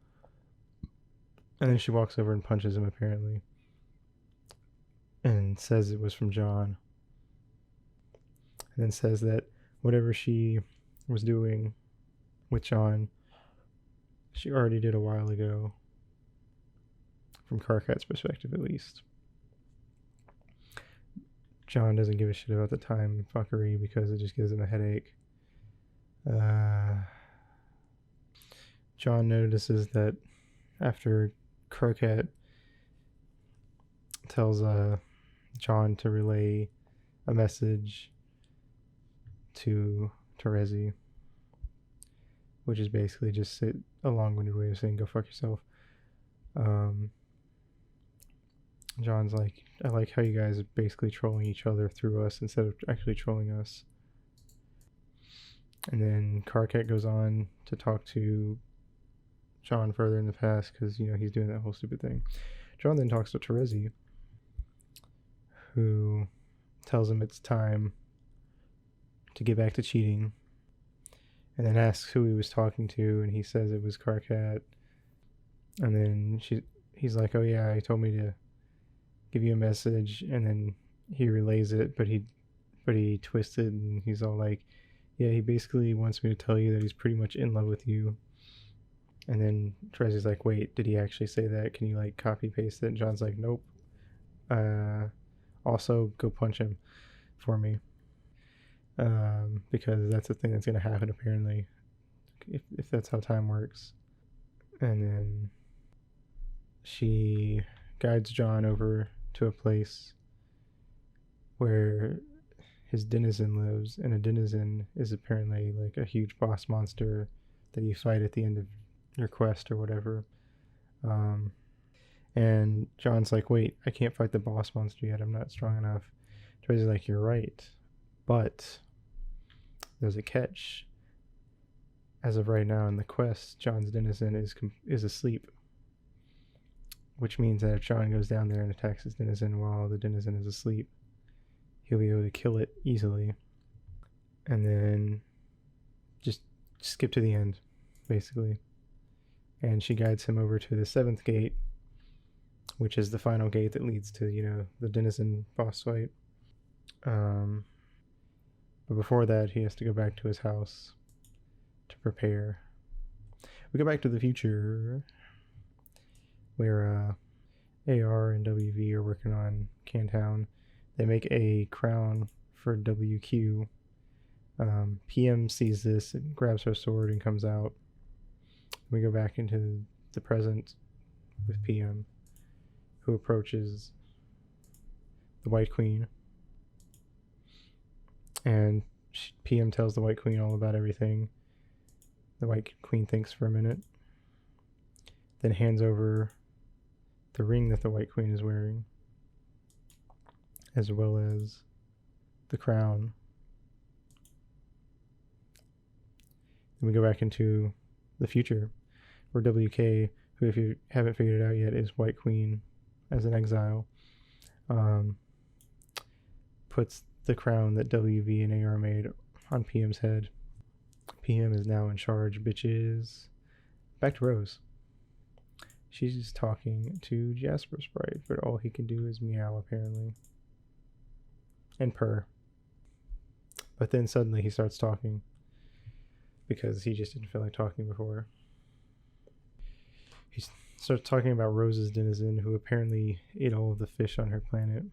And then she walks over and punches him, apparently, and says it was from John. And then says that whatever she was doing with John, she already did a while ago, from Carcat's perspective at least. John doesn't give a shit about the time fuckery because it just gives him a headache. John notices that after Carcat tells John to relay a message to Terezi, which is basically just a long-winded way of saying go fuck yourself. John's like, I like how you guys are basically trolling each other through us instead of actually trolling us. And then Carcat goes on to talk to John further in the past because, you know, he's doing that whole stupid thing. John then talks to Terezi, who tells him it's time to get back to cheating and then asks who he was talking to, and he says it was Carcat. And then he's like, "Oh yeah, he told me to give you a message," and then he relays it, but he twisted, and he's all like, "Yeah, he basically wants me to tell you that he's pretty much in love with you." And then Treasure's like, "Wait, did he actually say that? Can you like copy paste it?" And John's like, "Nope. Also, go punch him for me." Because that's the thing that's gonna happen apparently, if that's how time works. And then she guides John over to a place where his denizen lives, and a denizen is apparently like a huge boss monster that you fight at the end of your quest or whatever. And John's like, "Wait, I can't fight the boss monster yet. I'm not strong enough." Tracy's like, "You're right, but there's a catch. As of right now in the quest, John's denizen is asleep, which means that if John goes down there and attacks his denizen while the denizen is asleep, he'll be able to kill it easily, and then just skip to the end, basically." And she guides him over to the 7th gate, which is the final gate that leads to, the denizen boss fight. But before that, he has to go back to his house to prepare. We go back to the future, where AR and WV are working on Cantown. They make a crown for WQ. PM sees this and grabs her sword and comes out. We go back into the present with PM, who approaches the White Queen. And PM tells the White Queen all about everything. The White Queen thinks for a minute, then hands over the ring that the White Queen is wearing, as well as the crown. Then we go back into the future, where WK, who, if you haven't figured it out yet, is White Queen as an exile, puts the crown that WV and AR made on PM's head. PM is now in charge, bitches. Back to Rose. She's talking to Jasper Sprite, but all he can do is meow, apparently. And purr. But then suddenly he starts talking, because he just didn't feel like talking before. He starts talking about Rose's denizen, who apparently ate all of the fish on her planet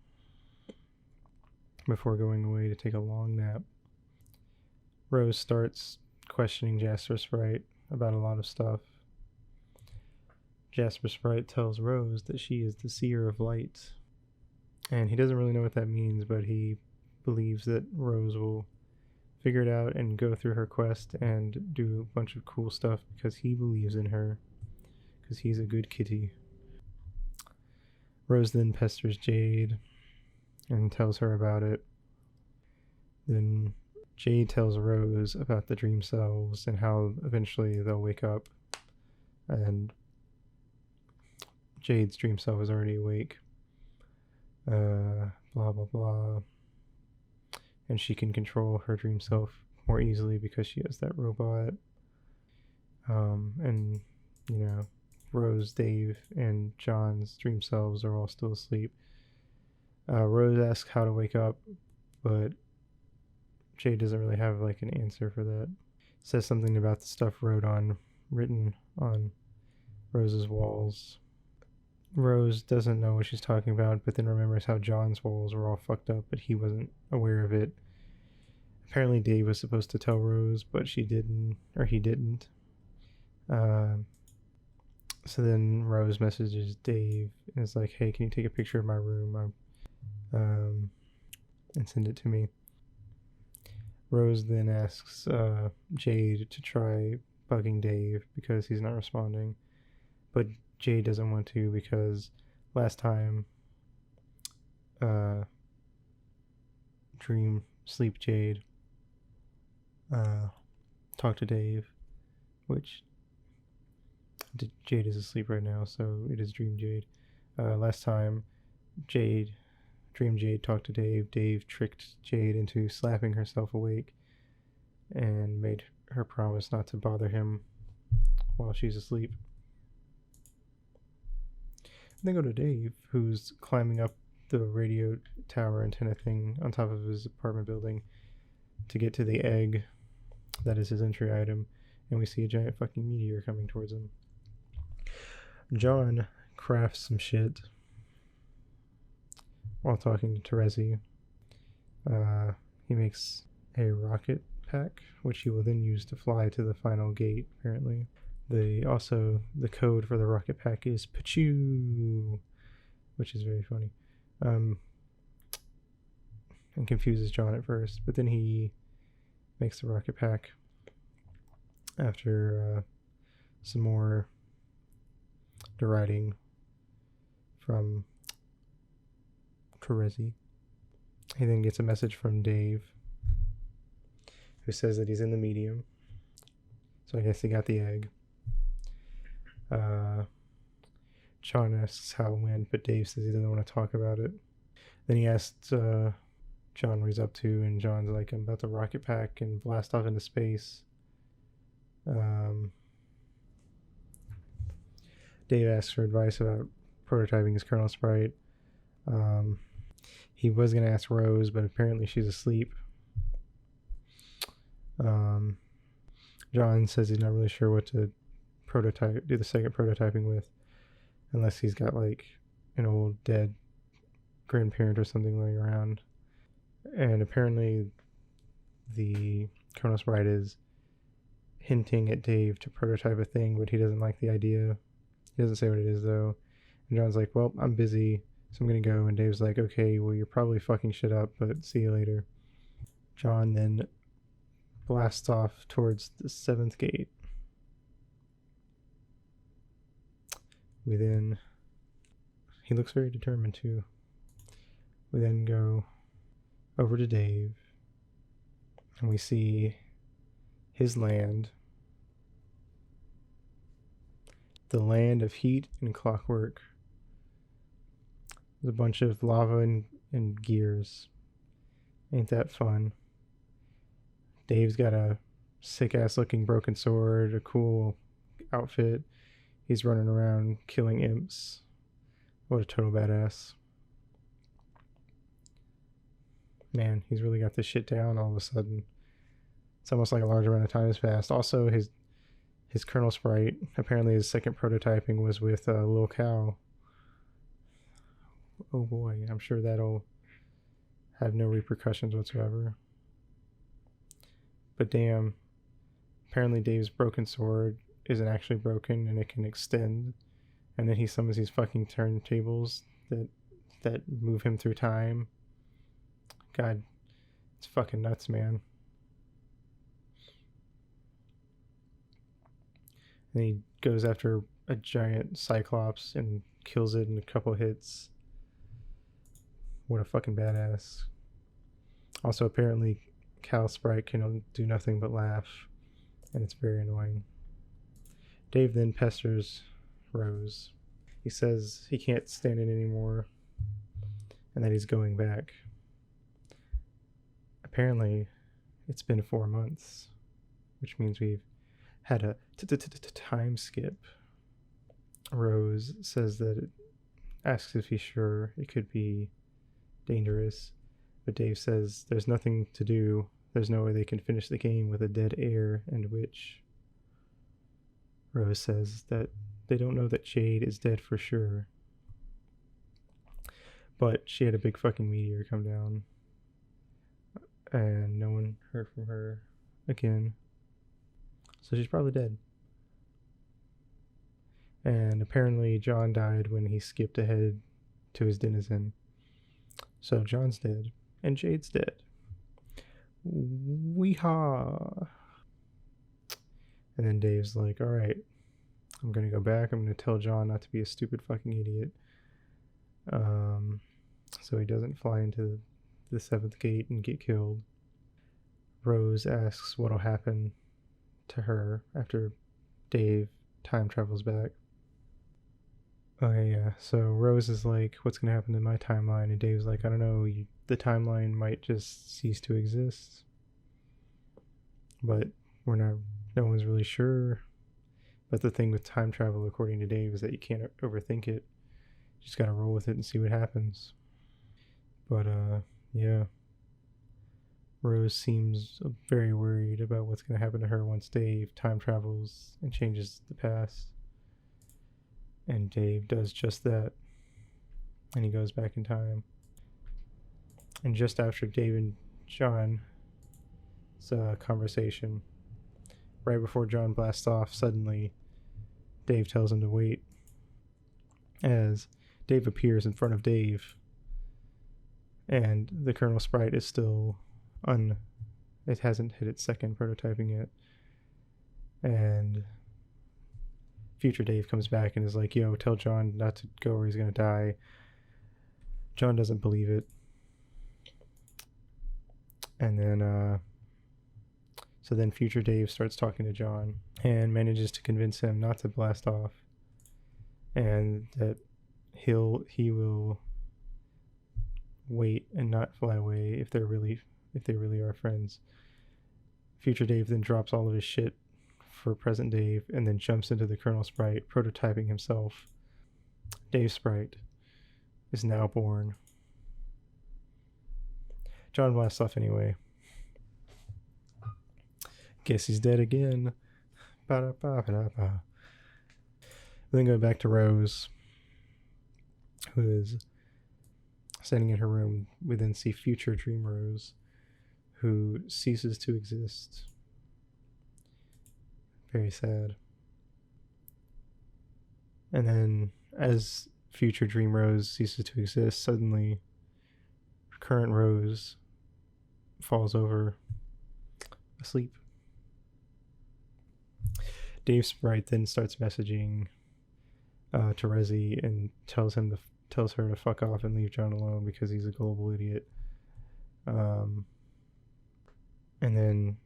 before going away to take a long nap. Rose starts questioning Jasper Sprite about a lot of stuff. Jasper Sprite tells Rose that she is the seer of light, and he doesn't really know what that means, but he believes that Rose will figure it out and go through her quest and do a bunch of cool stuff because he believes in her, because he's a good kitty. Rose then pesters Jade and tells her about it. Then Jade tells Rose about the dream selves and how eventually they'll wake up, and Jade's dream self is already awake. Blah blah blah. And she can control her dream self more easily because she has that robot. And Rose, Dave, and John's dream selves are all still asleep. Rose asks how to wake up, but Jade doesn't really have like an answer for that. Says something about the stuff written on Rose's walls. Rose doesn't know what she's talking about, but then remembers how John's walls were all fucked up, but he wasn't aware of it. Apparently Dave was supposed to tell Rose, but he didn't. So then Rose messages Dave and is like, "Hey, can you take a picture of my room and send it to me?" Rose then asks Jade to try bugging Dave because he's not responding, but Jade doesn't want to because last time Dream Sleep Jade talked to Dave, which Jade is asleep right now, so it is Dream Jade. Last time Dream Jade talked to Dave. Dave tricked Jade into slapping herself awake and made her promise not to bother him while she's asleep. They go to Dave, who's climbing up the radio tower antenna thing on top of his apartment building to get to the egg that is his entry item, and we see a giant fucking meteor coming towards him. John crafts some shit while talking to Terezi. He makes a rocket pack, which he will then use to fly to the final gate, apparently. The code for the rocket pack is Pachoo, which is very funny. And confuses John at first, but then he makes the rocket pack after some more deriding from Terezi. He then gets a message from Dave, who says that he's in the medium. So I guess he got the egg. John asks how it went, but Dave says he doesn't want to talk about it. Then he asks John what he's up to, and John's like, I'm about to rocket pack and blast off into space. Dave asks for advice about prototyping his kernel sprite. He was going to ask Rose, but apparently she's asleep. John says he's not really sure what to do the second prototyping with, unless he's got like an old dead grandparent or something laying around. And apparently the kernel sprite is hinting at Dave to prototype a thing, but he doesn't like the idea. He doesn't say what it is though. And John's like, well, I'm busy, so I'm gonna go. And Dave's like, okay, well, you're probably fucking shit up, but see you later. John then blasts off towards the 7th gate. He looks very determined too. We then go over to Dave, and we see his land, the land of heat and clockwork. There's a bunch of lava and gears. Ain't that fun? Dave's got a sick-ass looking broken sword, a cool outfit. He's running around killing imps. What a total badass. Man, he's really got this shit down all of a sudden. It's almost like a large amount of time has passed. Also, his kernel sprite, apparently his second prototyping was with Lil Cow. Oh boy, I'm sure that'll have no repercussions whatsoever. But damn, apparently Dave's broken sword isn't actually broken and it can extend. And then he summons these fucking turntables that move him through time. God, it's fucking nuts, man. And he goes after a giant cyclops and kills it in a couple hits. What a fucking badass. Also, apparently, Cal Sprite can do nothing but laugh, and it's very annoying. Dave then pesters Rose. He says he can't stand it anymore, and that he's going back. Apparently, it's been 4 months, which means we've had a time skip. Rose says that it asks if he's sure it could be dangerous, but Dave says there's nothing to do. There's no way they can finish the game with a dead heir and witch. Rose says that they don't know that Jade is dead for sure, but she had a big fucking meteor come down, and no one heard from her again. So she's probably dead. And apparently John died when he skipped ahead to his denizen. So John's dead, and Jade's dead. Weehaw! And then Dave's like, alright, I'm gonna go back. I'm gonna tell John not to be a stupid fucking idiot. So he doesn't fly into the 7th gate and get killed. Rose asks what'll happen to her after Dave time travels back. Okay, yeah, so Rose is like, what's gonna happen to my timeline? And Dave's like, I don't know, the timeline might just cease to exist. But no one's really sure. But the thing with time travel, according to Dave, is that you can't overthink it. You just gotta roll with it and see what happens. But, yeah. Rose seems very worried about what's gonna happen to her once Dave time travels and changes the past. And Dave does just that. And he goes back in time. And just after Dave and John's conversation, right before John blasts off, suddenly Dave tells him to wait. As Dave appears in front of Dave, and the Colonel Sprite is still it hasn't hit its second prototyping yet. And future Dave comes back and is like, yo, tell John not to go or he's gonna die. John doesn't believe it. And then so then future Dave starts talking to John and manages to convince him not to blast off, and that he will wait and not fly away if they really are friends. Future Dave then drops all of his shit for present Dave and then jumps into the Colonel Sprite, prototyping himself. Dave Sprite is now born. John blasts off anyway. Guess he's dead again. Ba-da-ba-ba-da-ba. Then going back to Rose, who is standing in her room. We then see future Dream Rose, who ceases to exist. Very sad. And then, as future Dream Rose ceases to exist, suddenly current Rose falls over asleep. Dave Sprite then starts messaging Terezi and tells her to fuck off and leave John alone because he's a gullible idiot. And then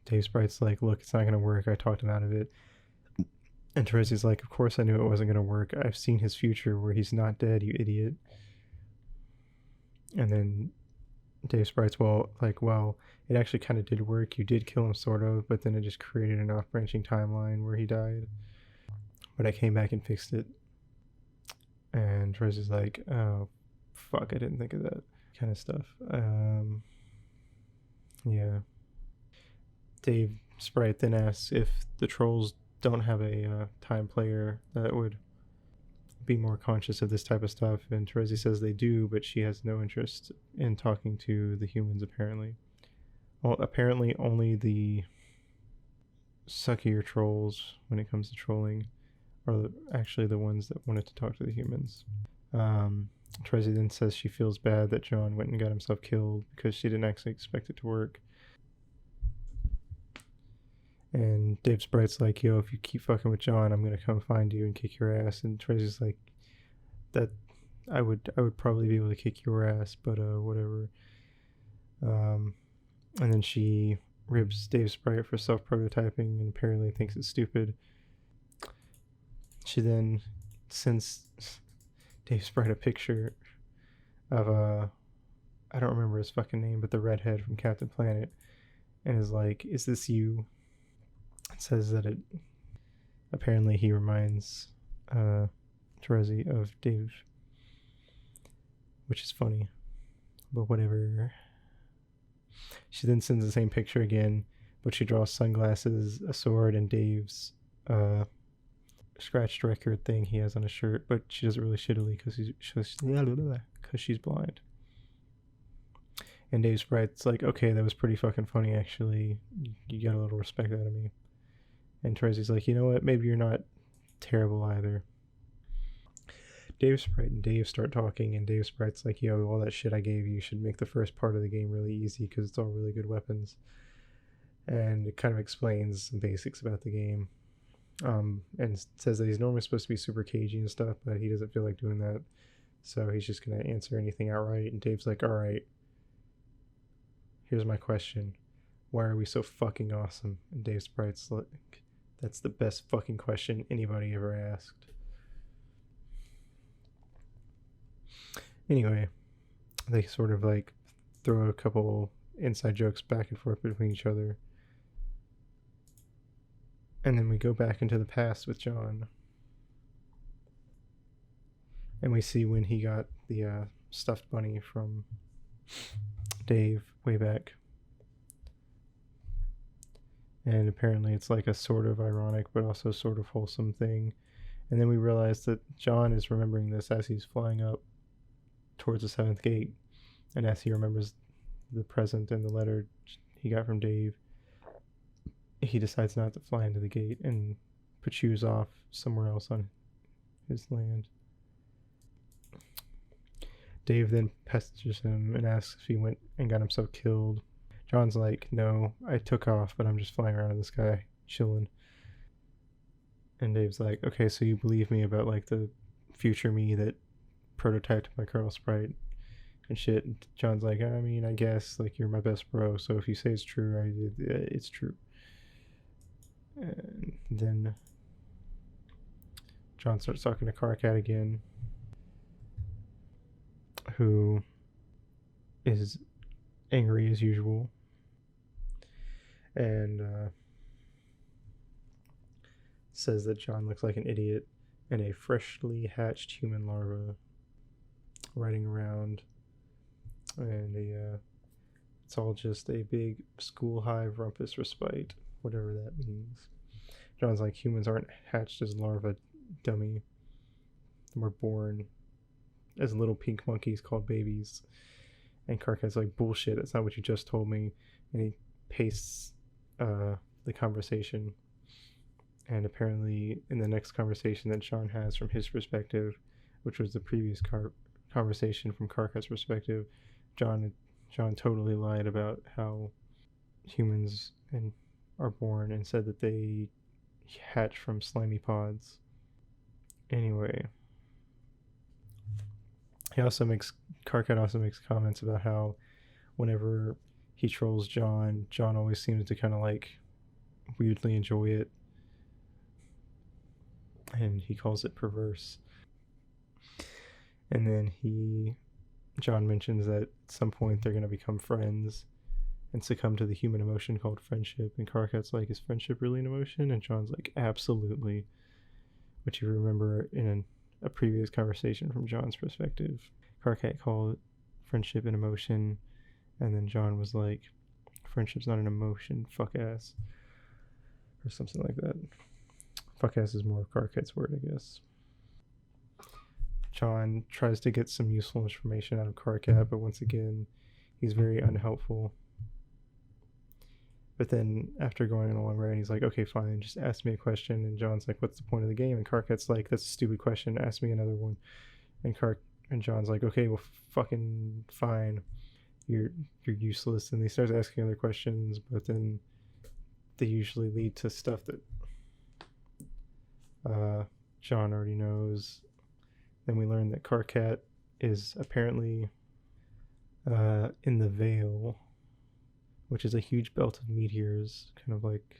Dave Sprite's like, look, it's not going to work. I talked him out of it. And Terezi's like, of course I knew it wasn't going to work. I've seen his future where he's not dead, you idiot. And then Dave Sprite's, well, it actually kind of did work. You did kill him, sort of, but then it just created an off-branching timeline where he died. But I came back and fixed it. And Terezi's like, oh, fuck, I didn't think of that kind of stuff. Yeah. Dave Sprite then asks if the trolls don't have a time player that would be more conscious of this type of stuff, and Terezi says they do, but she has no interest in talking to the humans, apparently. Well, apparently only the suckier trolls, when it comes to trolling, are actually the ones that wanted to talk to the humans. Terezi then says she feels bad that John went and got himself killed because she didn't actually expect it to work. And Dave Sprite's like, yo, if you keep fucking with John, I'm gonna come find you and kick your ass. And Terezi's like, that I would probably be able to kick your ass, but whatever. And then she ribs Dave Sprite for self-prototyping and apparently thinks it's stupid. She then sends Dave Sprite a picture of I don't remember his fucking name, but the redhead from Captain Planet, and is like, is this you? It says that apparently he reminds Terezi of Dave, which is funny, but whatever. She then sends the same picture again, but she draws sunglasses, a sword, and Dave's scratched record thing he has on his shirt, but she does it really shittily because she's blind. And Dave Sprite's like, okay, that was pretty fucking funny, actually. You got a little respect out of me. And Terezi's like, you know what? Maybe you're not terrible either. Dave Sprite and Dave start talking, and Dave Sprite's like, yo, all that shit I gave you should make the first part of the game really easy because it's all really good weapons. And it kind of explains some basics about the game. And says that he's normally supposed to be super cagey and stuff, but he doesn't feel like doing that. So he's just going to answer anything outright. And Dave's like, all right, here's my question. Why are we so fucking awesome? And Dave Sprite's like, that's the best fucking question anybody ever asked. Anyway, they sort of like throw a couple inside jokes back and forth between each other. And then we go back into the past with John. And we see when he got the stuffed bunny from Dave way back. And apparently it's like a sort of ironic but also sort of wholesome thing. And then we realize that John is remembering this as he's flying up towards the 7th gate. And as he remembers the present and the letter he got from Dave, he decides not to fly into the gate and pursues off somewhere else on his land. Dave then pesters him and asks if he went and got himself killed. John's like, no, I took off, but I'm just flying around in the sky, chilling. And Dave's like, okay, so you believe me about like the future me that prototyped my Carl Sprite and shit. And John's like, I mean, I guess like you're my best bro, so if you say it's true, it's true. And then John starts talking to Carcat again, who is angry as usual, and says that John looks like an idiot and a freshly hatched human larva riding around, and it's all just a big school hive rumpus respite, whatever that means. John's like, humans aren't hatched as larvae, dummy. We're born as little pink monkeys called babies. And Carcat's like, bullshit, that's not what you just told me. And he pastes the conversation. And apparently in the next conversation that John has from his perspective, which was the previous conversation from Carcat's perspective, John totally lied about how humans are born and said that they hatch from slimy pods. Anyway, Carcat also makes comments about how whenever he trolls John always seems to kind of like weirdly enjoy it, and he calls it perverse. And then John mentions that at some point they're going to become friends and succumb to the human emotion called friendship. And Carcat's like, is friendship really an emotion? And John's like, absolutely. Which you remember in a previous conversation from John's perspective. Carcat called friendship an emotion, and then John was like, friendship's not an emotion, fuck ass. Or something like that. Fuck ass is more of Carcat's word, I guess. John tries to get some useful information out of Carcat, but once again, he's very unhelpful. But then after going on a long ride, he's like, okay, fine, just ask me a question. And John's like, what's the point of the game? And Carcat's like, that's a stupid question, ask me another one. And John's like, okay, well, fucking fine, you're useless. And he starts asking other questions, but then they usually lead to stuff that John already knows. Then we learn that Carcat is apparently in the Veil, which is a huge belt of meteors, kind of like,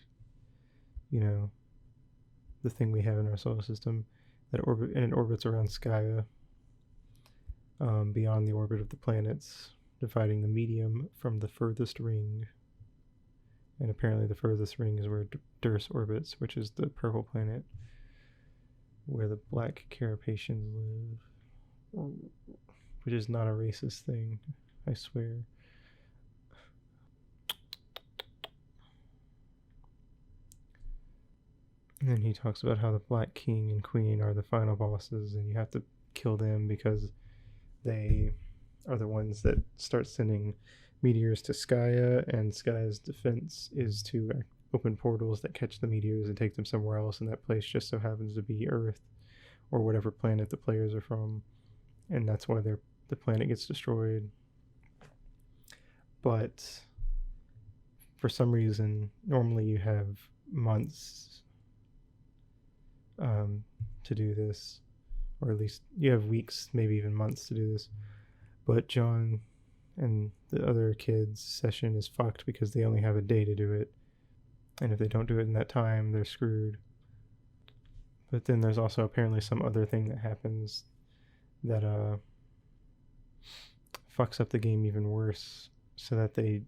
the thing we have in our solar system, that it orbits around Skya, beyond the orbit of the planets, dividing the medium from the furthest ring. And apparently the furthest ring is where Durs orbits, which is the purple planet where the black Carapacians live, which is not a racist thing, I swear. And then he talks about how the Black King and Queen are the final bosses, and you have to kill them because they are the ones that start sending meteors to Skya, and Skya's defense is to open portals that catch the meteors and take them somewhere else, and that place just so happens to be Earth, or whatever planet the players are from, and that's why the planet gets destroyed. But for some reason, normally you have months to do this, or at least you have weeks, maybe even months to do this. But John and the other kids' session is fucked because they only have a day to do it, and if they don't do it in that time, they're screwed. But then there's also apparently some other thing that happens that fucks up the game even worse, so that the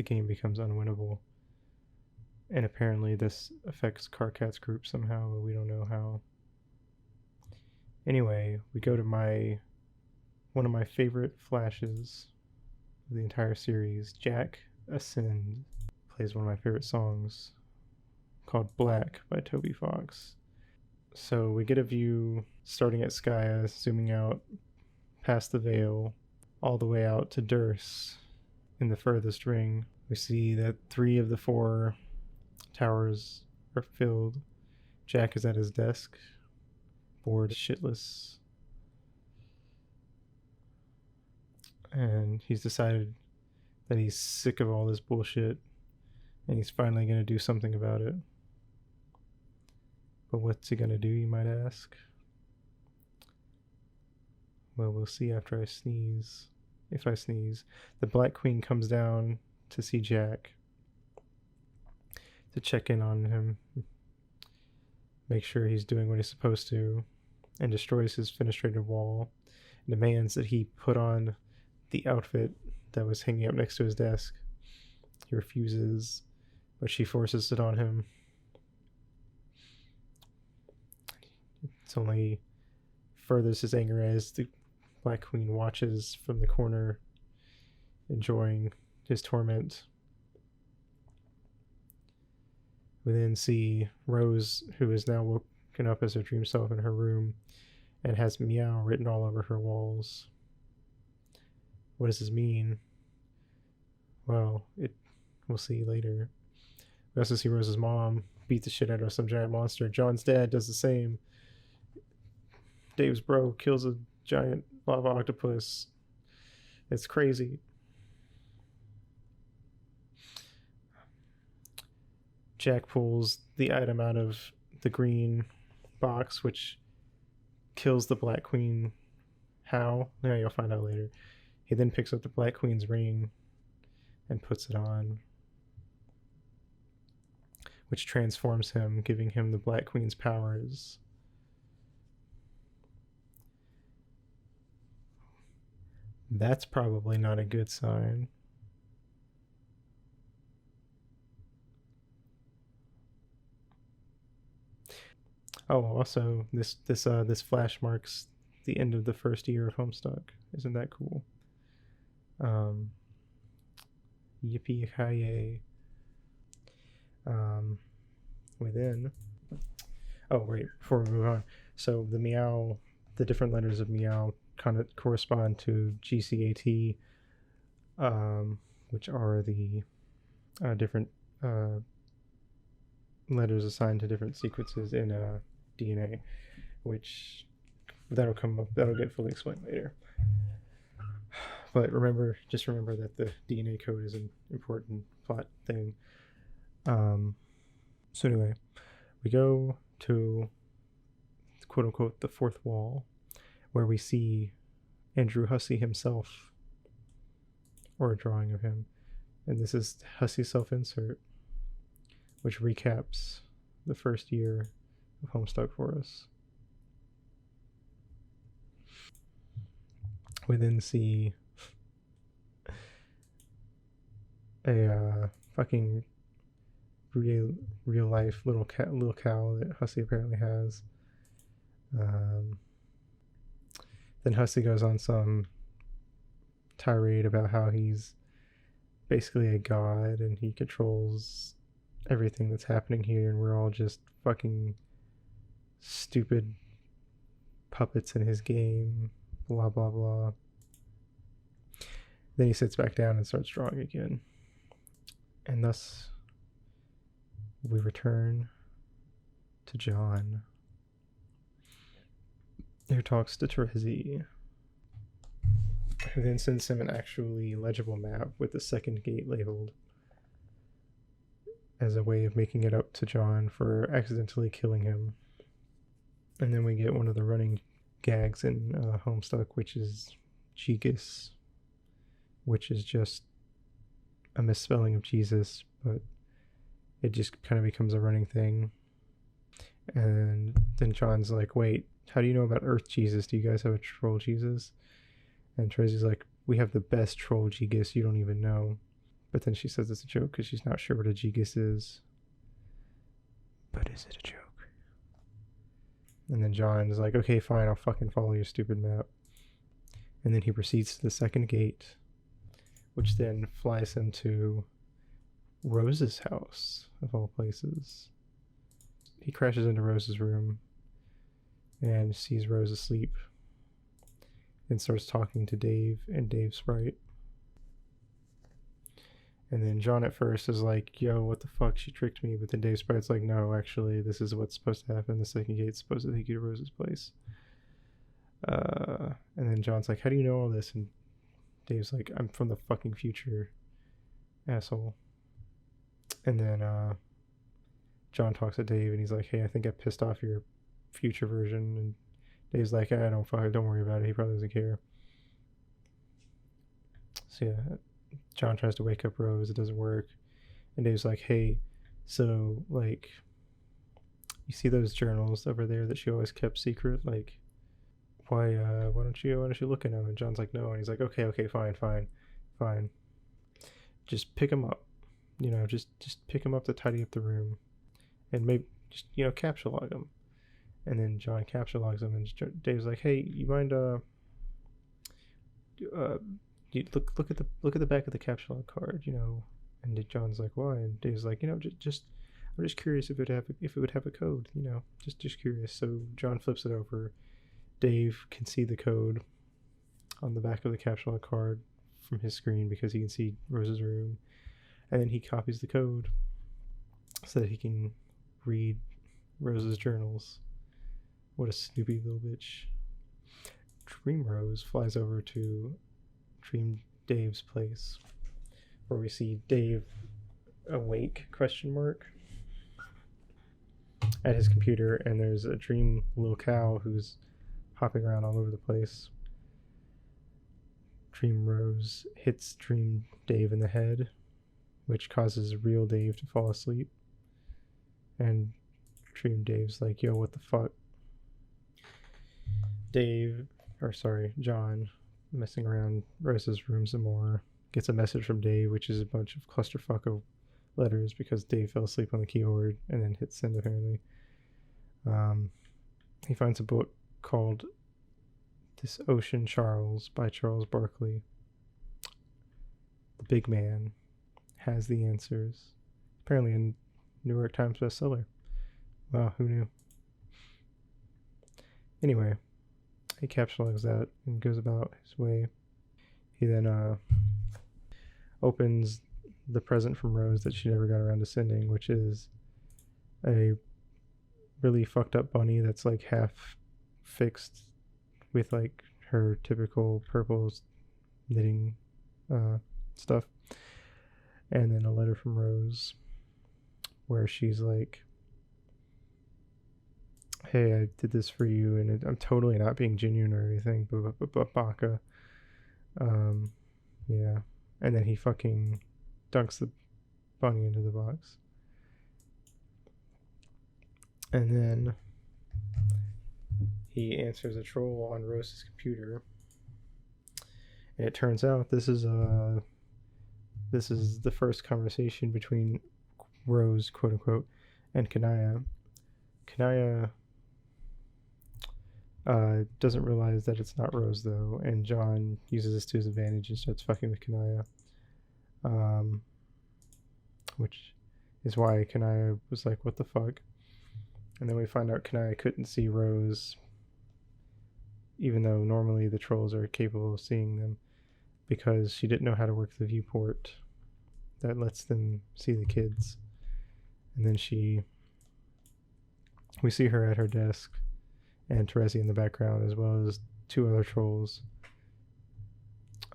game becomes unwinnable. And apparently this affects Carcat's group somehow, but we don't know how. Anyway, we go to one of my favorite flashes of the entire series. Jack Ascend plays one of my favorite songs called Black by Toby Fox. So we get a view starting at Skya, zooming out past the Veil, all the way out to Durst in the furthest ring. We see that 3 of the 4 towers are filled. Jack is at his desk, bored shitless. And he's decided that he's sick of all this bullshit and he's finally going to do something about it. But what's he going to do, you might ask? Well, we'll see after I sneeze. If I sneeze. The Black Queen comes down to see Jack, to check in on him, make sure he's doing what he's supposed to, and destroys his fenestrated wall, and demands that he put on the outfit that was hanging up next to his desk. He refuses, but she forces it on him. It's only furthers his anger as the Black Queen watches from the corner, enjoying his torment. We then see Rose, who is now woken up as her dream self in her room and has meow written all over her walls. What does this mean? Well, we'll see later. We also see Rose's mom beat the shit out of some giant monster. John's dad does the same. Dave's bro kills a giant lava octopus. It's crazy. Jack pulls the item out of the green box, which kills the Black Queen. How? Yeah, you'll find out later. He then picks up the Black Queen's ring and puts it on, which transforms him, giving him the Black Queen's powers. That's probably not a good sign. Oh, also, this flash marks the end of the first year of Homestuck. Isn't that cool? Yippee ki Within. Oh, wait, before we move on. So the meow, the different letters of meow kind of correspond to GCAT, which are the different letters assigned to different sequences in DNA, which that'll get fully explained later. But just remember that the DNA code is an important plot thing. So anyway, we go to quote unquote the fourth wall, where we see Andrew Hussey himself, or a drawing of him. And this is Hussey's self-insert, which recaps the first year of Homestuck for us. We then see a fucking real life little cow that Hussey apparently has. Then Hussey goes on some tirade about how he's basically a god and he controls everything that's happening here, and we're all just fucking stupid puppets in his game, blah blah blah. Then he sits back down and starts drawing again, and thus we return to John, who talks to Terezi, who then sends him an actually legible map with the second gate labeled, as a way of making it up to John for accidentally killing him. And then we get one of the running gags in Homestuck, which is Jigus, which is just a misspelling of Jesus, but it just kind of becomes a running thing. And then John's like, wait, how do you know about Earth Jesus? Do you guys have a troll Jesus? And Terezi's like, we have the best troll Jigus, you don't even know. But then she says it's a joke because she's not sure what a Jigus is. But is it a joke? And then John's like, okay, fine, I'll fucking follow your stupid map. And then he proceeds to the second gate, which then flies him to Rose's house, of all places. He crashes into Rose's room and sees Rose asleep and starts talking to Dave and Dave's sprite. And then John at first is like, yo, what the fuck, she tricked me. But then Dave's sprite's like, no, actually, this is what's supposed to happen. The second gate's supposed to take you to Rose's place. And then John's like, how do you know all this? And Dave's like, I'm from the fucking future, asshole. And then John talks to Dave and he's like, hey, I think I pissed off your future version. And Dave's like, don't worry about it. He probably doesn't care. So yeah, John tries to wake up Rose. It doesn't work. And Dave's like, hey, so like, you see those journals over there that she always kept secret? Like, why don't you look in them? And John's like, no. And he's like, okay, fine. Just pick them up. You know, just pick them up to tidy up the room. And maybe just, you know, capture log them. And then John capture logs them. And Dave's like, hey, you mind you look at the back of the capture log card, you know? And John's like, why? And Dave's like, you know, just I'm just curious if it would have a code, you know, just curious. So John flips it over. Dave can see the code on the back of the capture log card from his screen because he can see Rose's room. And then he copies the code so that he can read Rose's journals. What a snoopy little bitch. Dream Rose flies over to Dream Dave's place, where we see Dave awake, ? At his computer, and there's a dream little cow who's hopping around all over the place. Dream Rose hits Dream Dave in the head, which causes real Dave to fall asleep. And Dream Dave's like, yo, what the fuck? John, messing around Rose's room some more, gets a message from Dave, which is a bunch of clusterfuck of letters because Dave fell asleep on the keyboard and then hit send apparently. He finds a book called This Ocean Charles by Charles Barkley. The big man has the answers. Apparently a New York Times bestseller. Wow, who knew? Anyway, he capitalizes that and goes about his way. He then opens the present from Rose that she never got around to sending, which is a really fucked up bunny that's like half fixed with like her typical purple knitting stuff. And then a letter from Rose where she's like, hey, I did this for you, and I'm totally not being genuine or anything, but baka. Yeah. And then he fucking dunks the bunny into the box. And then he answers a troll on Rose's computer. And it turns out this is the first conversation between Rose, quote unquote, and Kanaya. Kanaya doesn't realize that it's not Rose though, and John uses this to his advantage and starts fucking with Kanaya. Which is why Kanaya was like, what the fuck? And then we find out Kanaya couldn't see Rose, even though normally the trolls are capable of seeing them, because she didn't know how to work the viewport that lets them see the kids. And then we see her at her desk, and Terezi in the background, as well as two other trolls.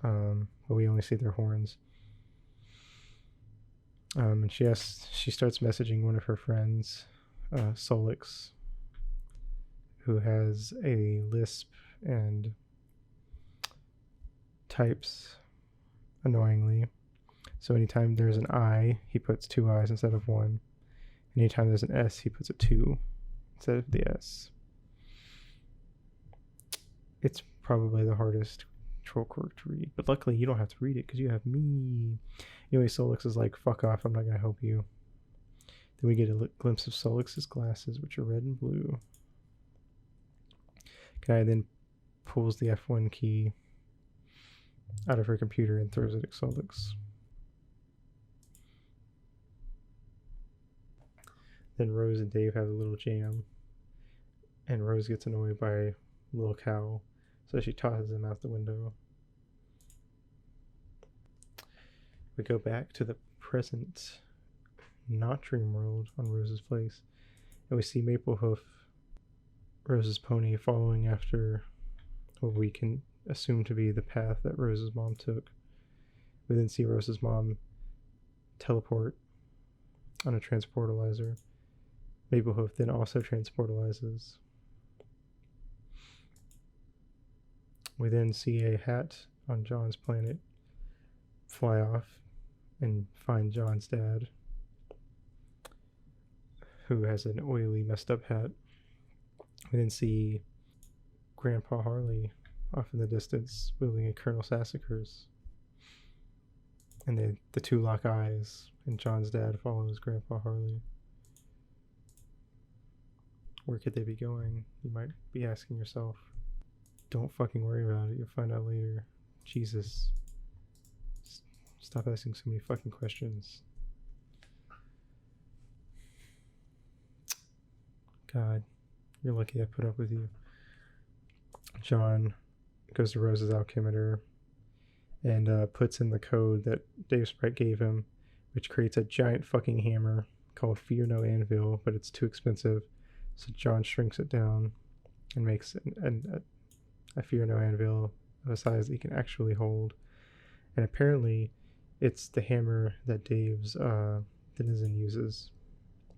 But we only see their horns. And she starts messaging one of her friends, Solix, who has a lisp and types annoyingly. So anytime there's an I, he puts two I's instead of one. Anytime there's an S, he puts a 2 instead of the S. It's probably the hardest troll quirk to read, but luckily you don't have to read it because you have me. Anyway, Solix is like, fuck off, I'm not going to help you. Then we get a glimpse of Solix's glasses, which are red and blue. Guy then pulls the F1 key out of her computer and throws it at Solix. Then Rose and Dave have a little jam, and Rose gets annoyed by Little Cow, so she tosses him out the window. We go back to the present, not Dream World, on Rose's place, and we see Maplehoof, Rose's pony, following after what we can assume to be the path that Rose's mom took. We then see Rose's mom teleport on a transportalizer. Maplehoof then also transportalizes. We then see a hat on John's planet fly off and find John's dad, who has an oily, messed up hat. We then see Grandpa Harley off in the distance wielding a Colonel Sassacre's. And the two lock eyes, and John's dad follows Grandpa Harley. Where could they be going? You might be asking yourself. Don't fucking worry about it. You'll find out later. Jesus. Stop asking so many fucking questions. God, you're lucky I put up with you. John goes to Rose's alchemitor and puts in the code that Dave Sprite gave him, which creates a giant fucking hammer called Fear No Anvil, but it's too expensive. So John shrinks it down and makes a Fear No Anvil of a size that he can actually hold. And apparently it's the hammer that Dave's denizen uses,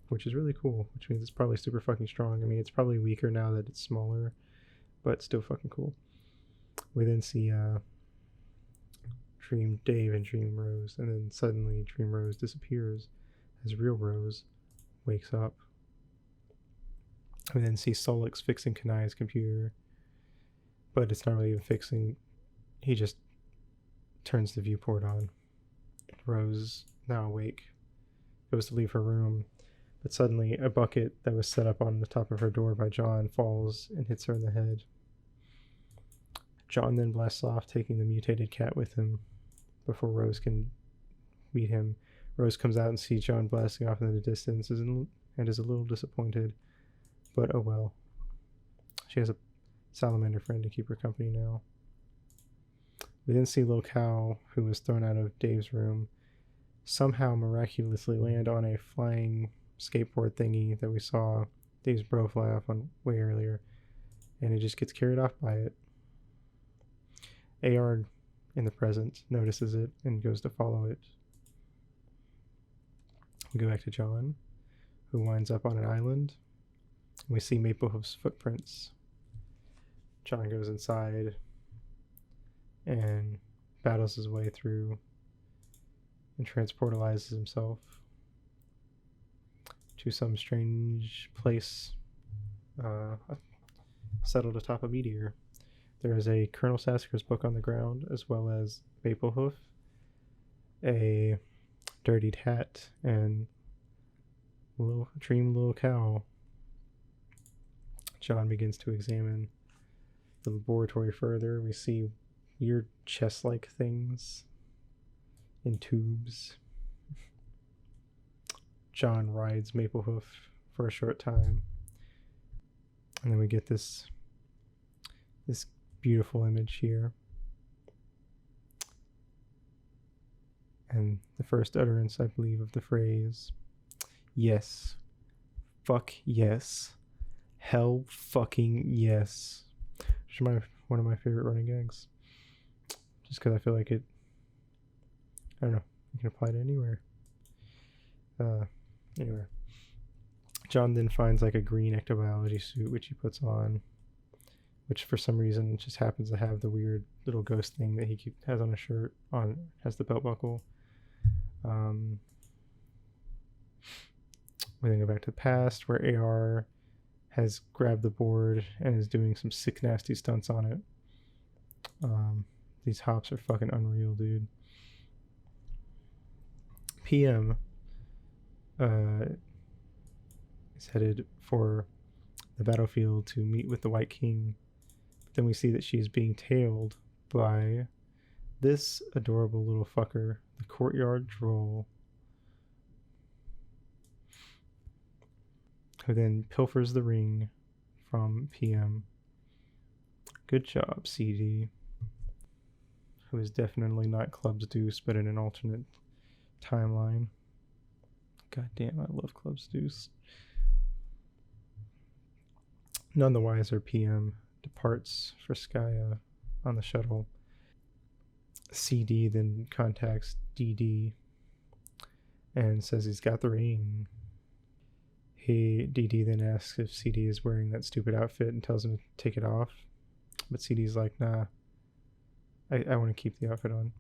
which is really cool, which means it's probably super fucking strong. I mean, it's probably weaker now that it's smaller, but still fucking cool. We then see Dream Dave and Dream Rose, and then suddenly Dream Rose disappears as real Rose wakes up. We then see Solix fixing Kanai's computer, but it's not really even fixing. He just turns the viewport on. Rose, now awake, goes to leave her room, but suddenly a bucket that was set up on the top of her door by John falls and hits her in the head. John then blasts off, taking the mutated cat with him before Rose can meet him. Rose comes out and sees John blasting off in the distance and is a little disappointed, but oh well. She has a salamander friend to keep her company now. We then see Lil Cow, who was thrown out of Dave's room, somehow miraculously land on a flying skateboard thingy that we saw Dave's bro fly off on way earlier, and it just gets carried off by it. AR in the present notices it and goes to follow it. We go back to John, who winds up on an island. We see Maplehoof's footprints. John goes inside and battles his way through and transportalizes himself to some strange place settled atop a meteor. There is a Colonel Sassacre's book on the ground, as well as Maplehoof, a dirtied hat, and Dream Little Cow. John begins to examine the laboratory further. We see weird chest-like things in tubes. John rides Maplehoof for a short time, and then we get this beautiful image here, and the first utterance, I believe, of the phrase, "Yes, fuck yes, hell fucking yes," which is one of my favorite running gags, just because I feel like it, I don't know, you can apply it anywhere. Anyway, John then finds like a green ectobiology suit, which he puts on, which for some reason just happens to have the weird little ghost thing that he has on a shirt, has the belt buckle. We then go back to the past, where AR has grabbed the board and is doing some sick, nasty stunts on it. These hops are fucking unreal, dude. PM is headed for the battlefield to meet with the White King. But then we see that she's being tailed by this adorable little fucker, the courtyard droll, who then pilfers the ring from PM. Good job, CD. Who is definitely not Club's Deuce, but in an alternate timeline. God damn, I love Club's Deuce. None the wiser, PM departs for Skya on the shuttle. CD then contacts DD and says he's got the ring. DD then asks if CD is wearing that stupid outfit and tells him to take it off. But CD's like, nah, I want to keep the outfit on.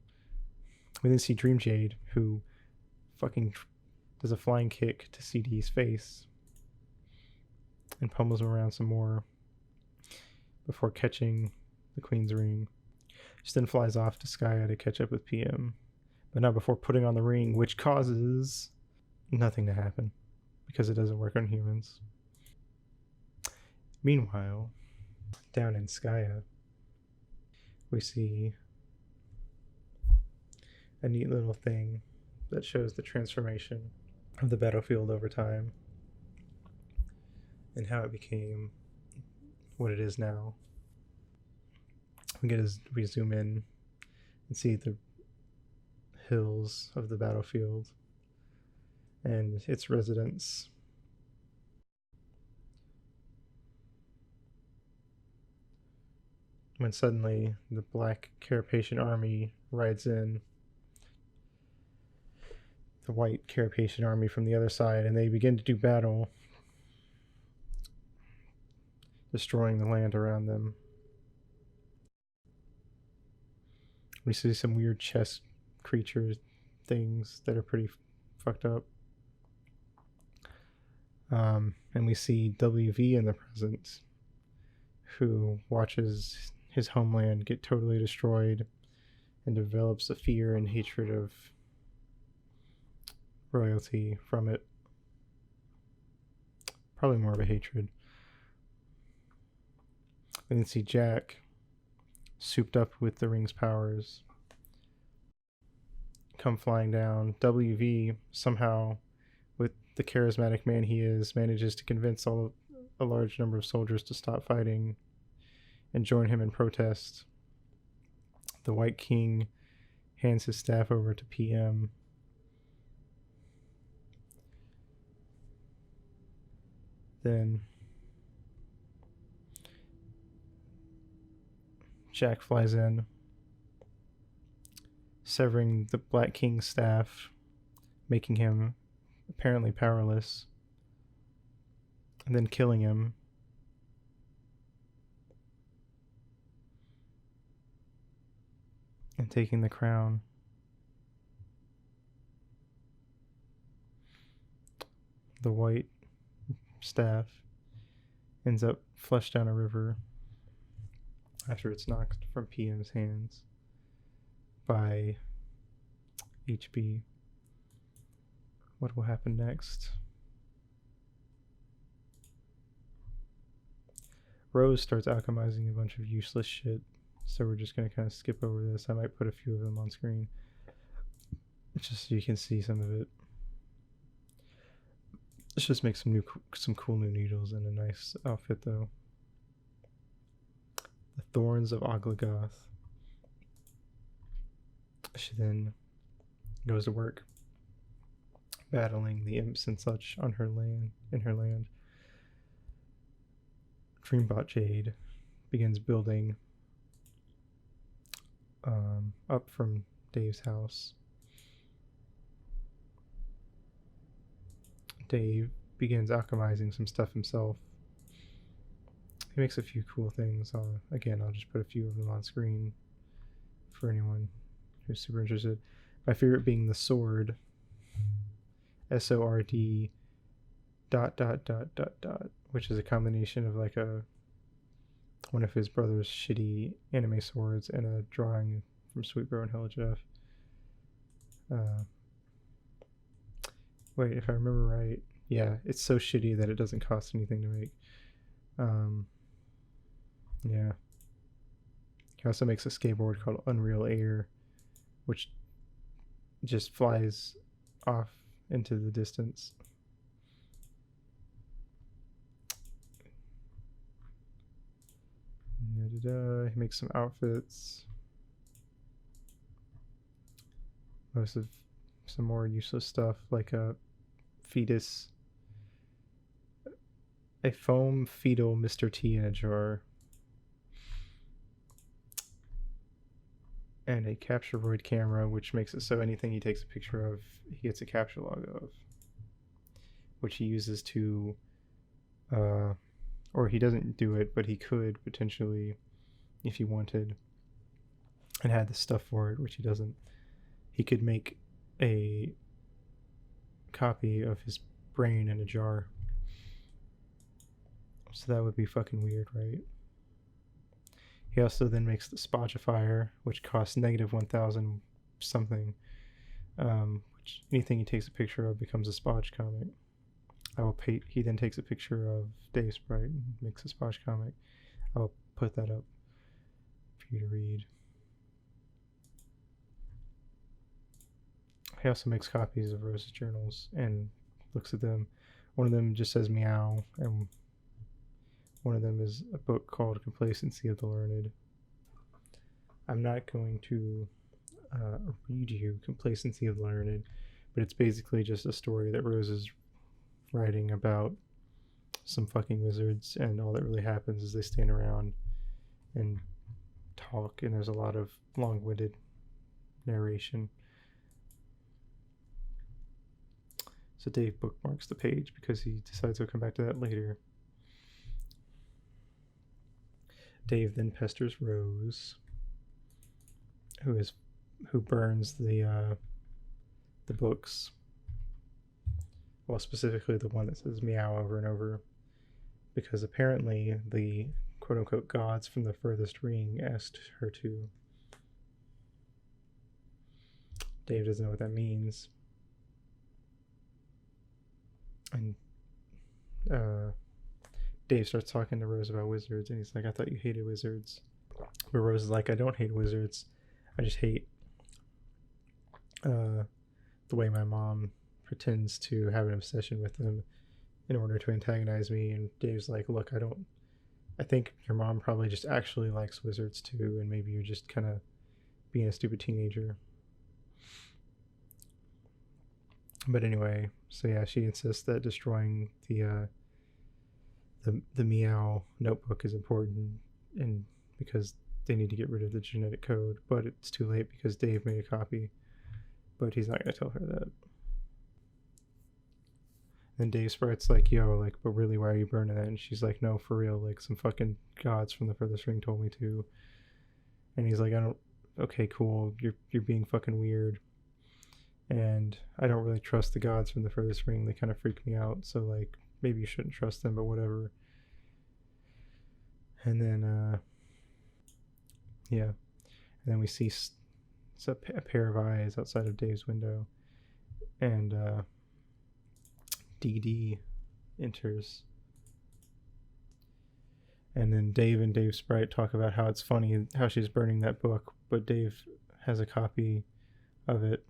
We then see Dream Jade, who fucking does a flying kick to CD's face and pummels him around some more before catching the Queen's ring. She then flies off to Skya to catch up with PM, but not before putting on the ring, which causes nothing to happen because it doesn't work on humans. Meanwhile, down in Skya, we see a neat little thing that shows the transformation of the battlefield over time and how it became what it is now. We zoom in and see the hills of the battlefield and its residents. When suddenly the black Carapacian army rides in, the white Carapacian army from the other side, and they begin to do battle, destroying the land around them. We see some weird chess creature things that are pretty fucked up. And we see WV in the present, who watches his homeland get totally destroyed and develops a fear and hatred of royalty from it. Probably more of a hatred. We can see Jack, souped up with the ring's powers, come flying down. WV somehow, with the charismatic man he is, manages to convince a large number of soldiers to stop fighting and join him in protest. The White King hands his staff over to PM. Then Jack flies in, severing the Black King's staff, making him apparently powerless, and then killing him. And taking the crown. The white staff ends up flushed down a river after it's knocked from PM's hands by HB. What will happen next? Rose starts alchemizing a bunch of useless shit, so we're just going to kind of skip over this. I might put a few of them on screen just so you can see some of it. Let's just make some cool new needles and a nice outfit, though. The Thorns of Oglagoth. She then goes to work, battling the imps and such on her land. Dreambot Jade begins building up from Dave's house. Dave begins alchemizing some stuff himself. He makes a few cool things. Again, I'll just put a few of them on screen for anyone who's super interested. My favorite being the sword. SORD ... which is a combination of like one of his brother's shitty anime swords and a drawing from Sweet Bro and Hella Jeff. Wait, if I remember right, yeah, it's so shitty that it doesn't cost anything to make. Yeah. He also makes a skateboard called Unreal Air, which just flies off into the distance. He makes some outfits. Most of some more useless stuff like a fetus, a foam fetal Mr. T in a jar, and a capture void camera, which makes it so anything he takes a picture of, he gets a capture log of, which he uses to, or he doesn't do it, but he could potentially, if he wanted, and had the stuff for it, which he doesn't. He could make a copy of his brain in a jar. So that would be fucking weird, right? He also then makes the Spotifier, which costs -1,000 something. Which anything he takes a picture of becomes a Spodge comic. I will pay. He then takes a picture of Dave Sprite and makes a Spodge comic. I will put that up for you to read. He also makes copies of Rose's journals and looks at them. One of them just says meow, and one of them is a book called Complacency of the Learned. I'm not going to read you Complacency of the Learned, but it's basically just a story that Rose is writing about some fucking wizards, and all that really happens is they stand around and talk, and there's a lot of long-winded narration. So Dave bookmarks the page because he decides he'll come back to that later. Dave then pesters Rose, who burns the books. Well, specifically the one that says meow over and over, because apparently the quote-unquote gods from the furthest ring asked her to. Dave doesn't know what that means. And Dave starts talking to Rose about wizards, and he's like, I thought you hated wizards. But Rose is like, I don't hate wizards. I just hate the way my mom pretends to have an obsession with them in order to antagonize me. And Dave's like, look, I think your mom probably just actually likes wizards too, and maybe you're just kind of being a stupid teenager. But anyway, so yeah, she insists that destroying the meow notebook is important, and because they need to get rid of the genetic code, but it's too late because Dave made a copy, but he's not going to tell her that. And Dave Sprite's like, yo, like, but really, why are you burning that? And she's like, no, for real, like, some fucking gods from the furthest ring told me to. And he's like, okay, cool, you're being fucking weird. And I don't really trust the gods from the furthest ring. They kind of freak me out. So, like, maybe you shouldn't trust them, but whatever. And then, yeah. And then we see a pair of eyes outside of Dave's window. And DD enters. And then Dave and Dave Sprite talk about how it's funny how she's burning that book, but Dave has a copy of it.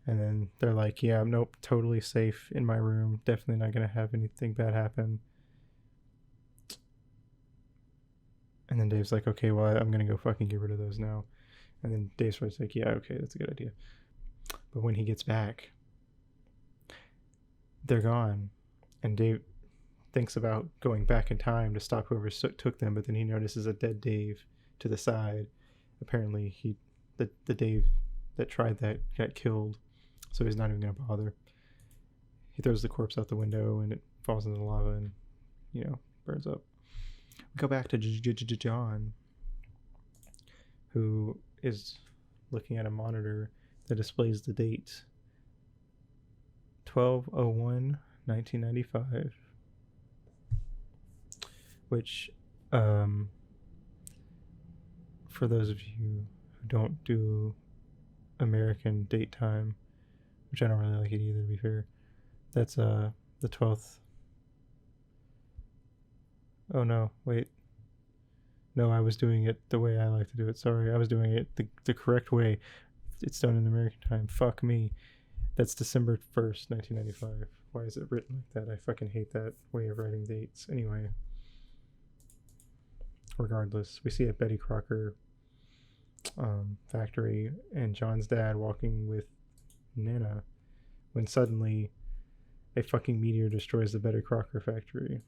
And then they're like, yeah, nope, totally safe in my room. Definitely not going to have anything bad happen. And then Dave's like, okay, well, I'm going to go fucking get rid of those now. And then Dave's like, yeah, okay, that's a good idea. But when he gets back, they're gone. And Dave thinks about going back in time to stop whoever took them, but then he notices a dead Dave to the side. Apparently, the Dave that tried that got killed. So he's not even going to bother. He throws the corpse out the window and it falls into the lava and, burns up. We go back to John, who is looking at a monitor that displays the date 12/01/1995, which, for those of you who don't do American date time, which I don't really like it either, to be fair, that's The 12th. Oh no, wait. No, I was doing it the way I like to do it. Sorry, I was doing it the correct way. It's done in American time. Fuck me. That's December 1st, 1995. Why is it written like that? I fucking hate that way of writing dates. Anyway, regardless, we see a Betty Crocker factory and John's dad walking with Nana when suddenly a fucking meteor destroys the Betty Crocker factory.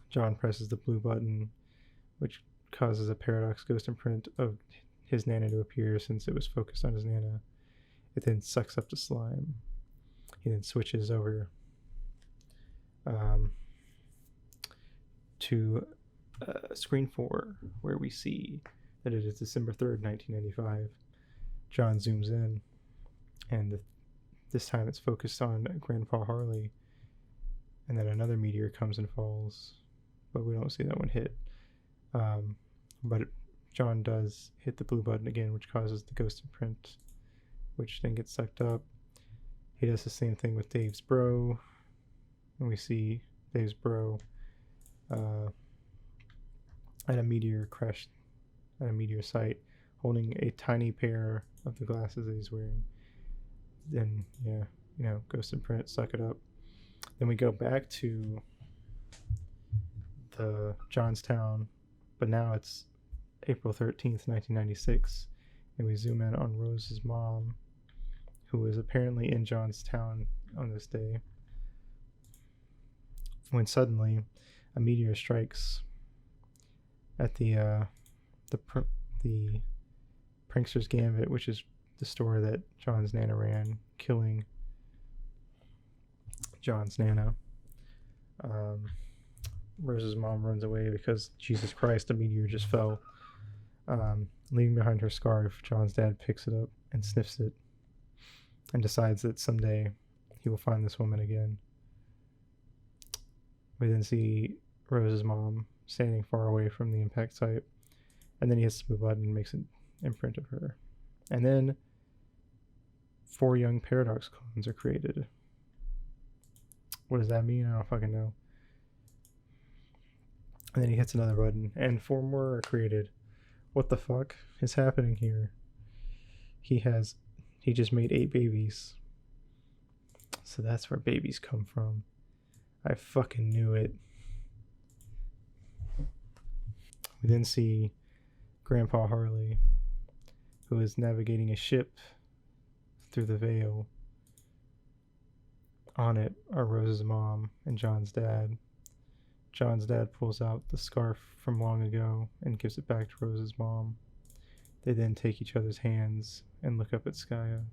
John presses the blue button, which causes a paradox ghost imprint of his Nana to appear since it was focused on his Nana. It then sucks up the slime. He then switches over to screen 4, where we see that it is December 3rd, 1995. John zooms in, and this time it's focused on Grandpa Harley, and then another meteor comes and falls, but we don't see that one hit. But John does hit the blue button again, which causes the ghost imprint, which then gets sucked up. He does the same thing with Dave's bro, and we see Dave's bro at a meteor crash at a meteor site, holding a tiny pair of the glasses that he's wearing. Then, yeah, ghost imprint, suck it up. Then we go back to the Johnstown, but now it's April 13th, 1996, and we zoom in on Rose's mom, who is apparently in Johnstown on this day, when suddenly a meteor strikes at the Prankster's Gambit, which is the store that John's Nana ran, killing John's Nana. Rose's mom runs away because, Jesus Christ, a meteor just fell. Leaving behind her scarf, John's dad picks it up and sniffs it and decides that someday he will find this woman again. We then see Rose's mom standing far away from the impact site, and then he hits the button and makes an imprint of her. And then 4 young Paradox clones are created. What does that mean? I don't fucking know. And then he hits another button, and 4 more are created. What the fuck is happening here? He just made 8 babies. So that's where babies come from. I fucking knew it. We then see Grandpa Harley, who is navigating a ship through the veil. On it are Rose's mom and John's dad. John's dad pulls out the scarf from long ago and gives it back to Rose's mom. They then take each other's hands and look up at Skaya.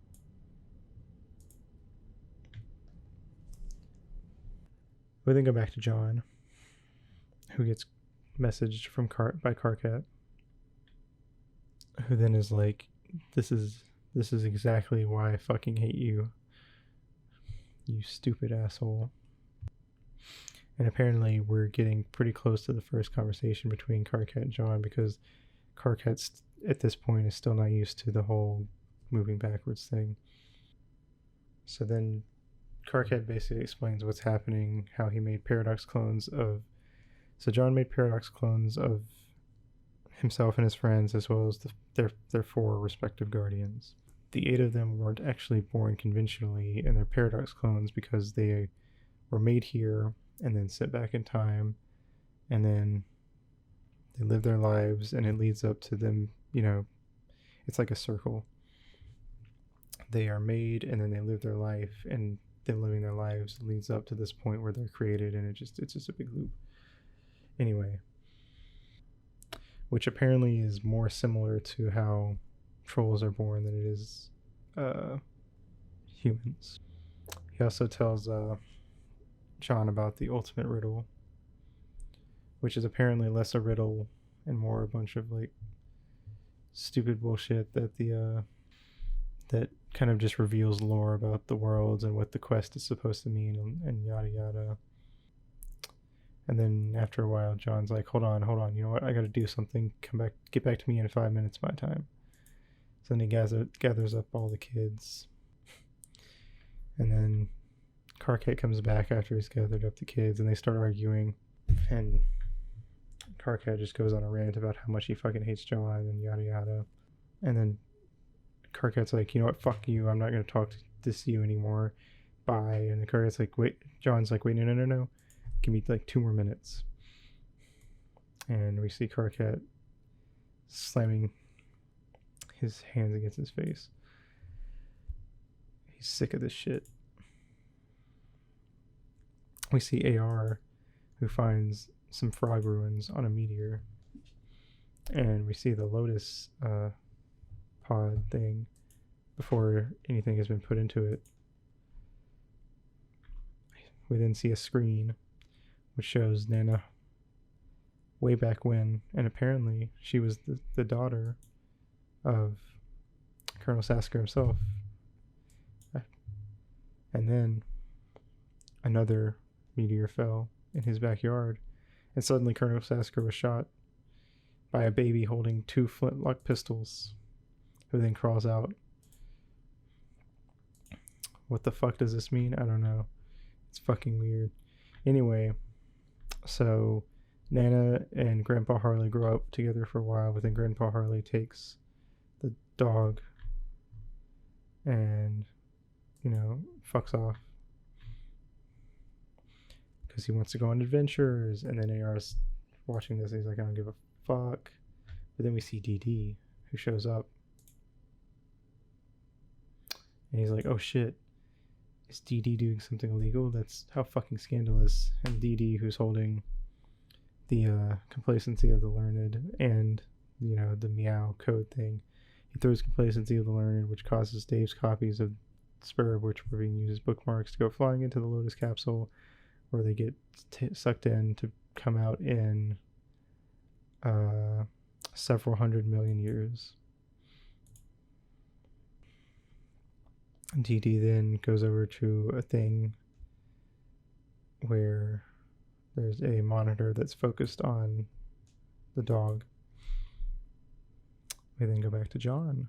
We then go back to John, who gets messaged from by Carcat, who then is like, this is exactly why I fucking hate you, you stupid asshole. And apparently we're getting pretty close to the first conversation between Carcat and John, because Carcat at this point is still not used to the whole moving backwards thing. So then Carcat basically explains what's happening, how he made Paradox clones of... So John made Paradox clones of himself and his friends, as well as their 4 respective guardians. The 8 of them weren't actually born conventionally, and they're Paradox clones because they were made here and then sent back in time, and then they live their lives, and it leads up to them, it's like a circle. They are made, and then they live their life, and them living their lives leads up to this point where they're created, and it's just a big loop. Anyway, which apparently is more similar to how trolls are born than it is humans. He also tells John about the ultimate riddle, which is apparently less a riddle and more a bunch of like stupid bullshit that that kind of just reveals lore about the worlds and what the quest is supposed to mean, and yada yada. And then after a while, John's like, hold on, you know what, I gotta do something, get back to me in 5 minutes my time. So then he gathers up all the kids, and then Carcat comes back after he's gathered up the kids, and they start arguing, and Carcat just goes on a rant about how much he fucking hates John and yada yada. And then Carcat's like, you know what, fuck you, I'm not going to talk to this you anymore, bye. And the Carcat's like, wait, John's like, wait, no, give me like 2 more minutes. And we see Carcat slamming his hands against his face. He's sick of this shit. We see AR, who finds some frog ruins on a meteor, and we see the lotus pod thing before anything has been put into it. We then see a screen which shows Nana way back when, and apparently she was the daughter of Colonel Sasker himself. And then another meteor fell in his backyard, and suddenly Colonel Sasker was shot by a baby holding 2 flintlock pistols, who then crawls out. What the fuck does this mean? I don't know. It's fucking weird. Anyway, so Nana and Grandpa Harley grow up together for a while, but then Grandpa Harley takes the dog and, fucks off because he wants to go on adventures. And then AR's watching this and he's like, I don't give a fuck. But then we see DD, who shows up, and he's like, oh shit, is DD doing something illegal? That's how fucking scandalous. And DD, who's holding the complacency of the learned and the meow code thing, he throws complacency of the learned, which causes Dave's copies of Spur, which were being used as bookmarks, to go flying into the Lotus capsule, where they get sucked in to come out in several 100 million years. DD then goes over to a thing where there's a monitor that's focused on the dog. We then go back to John,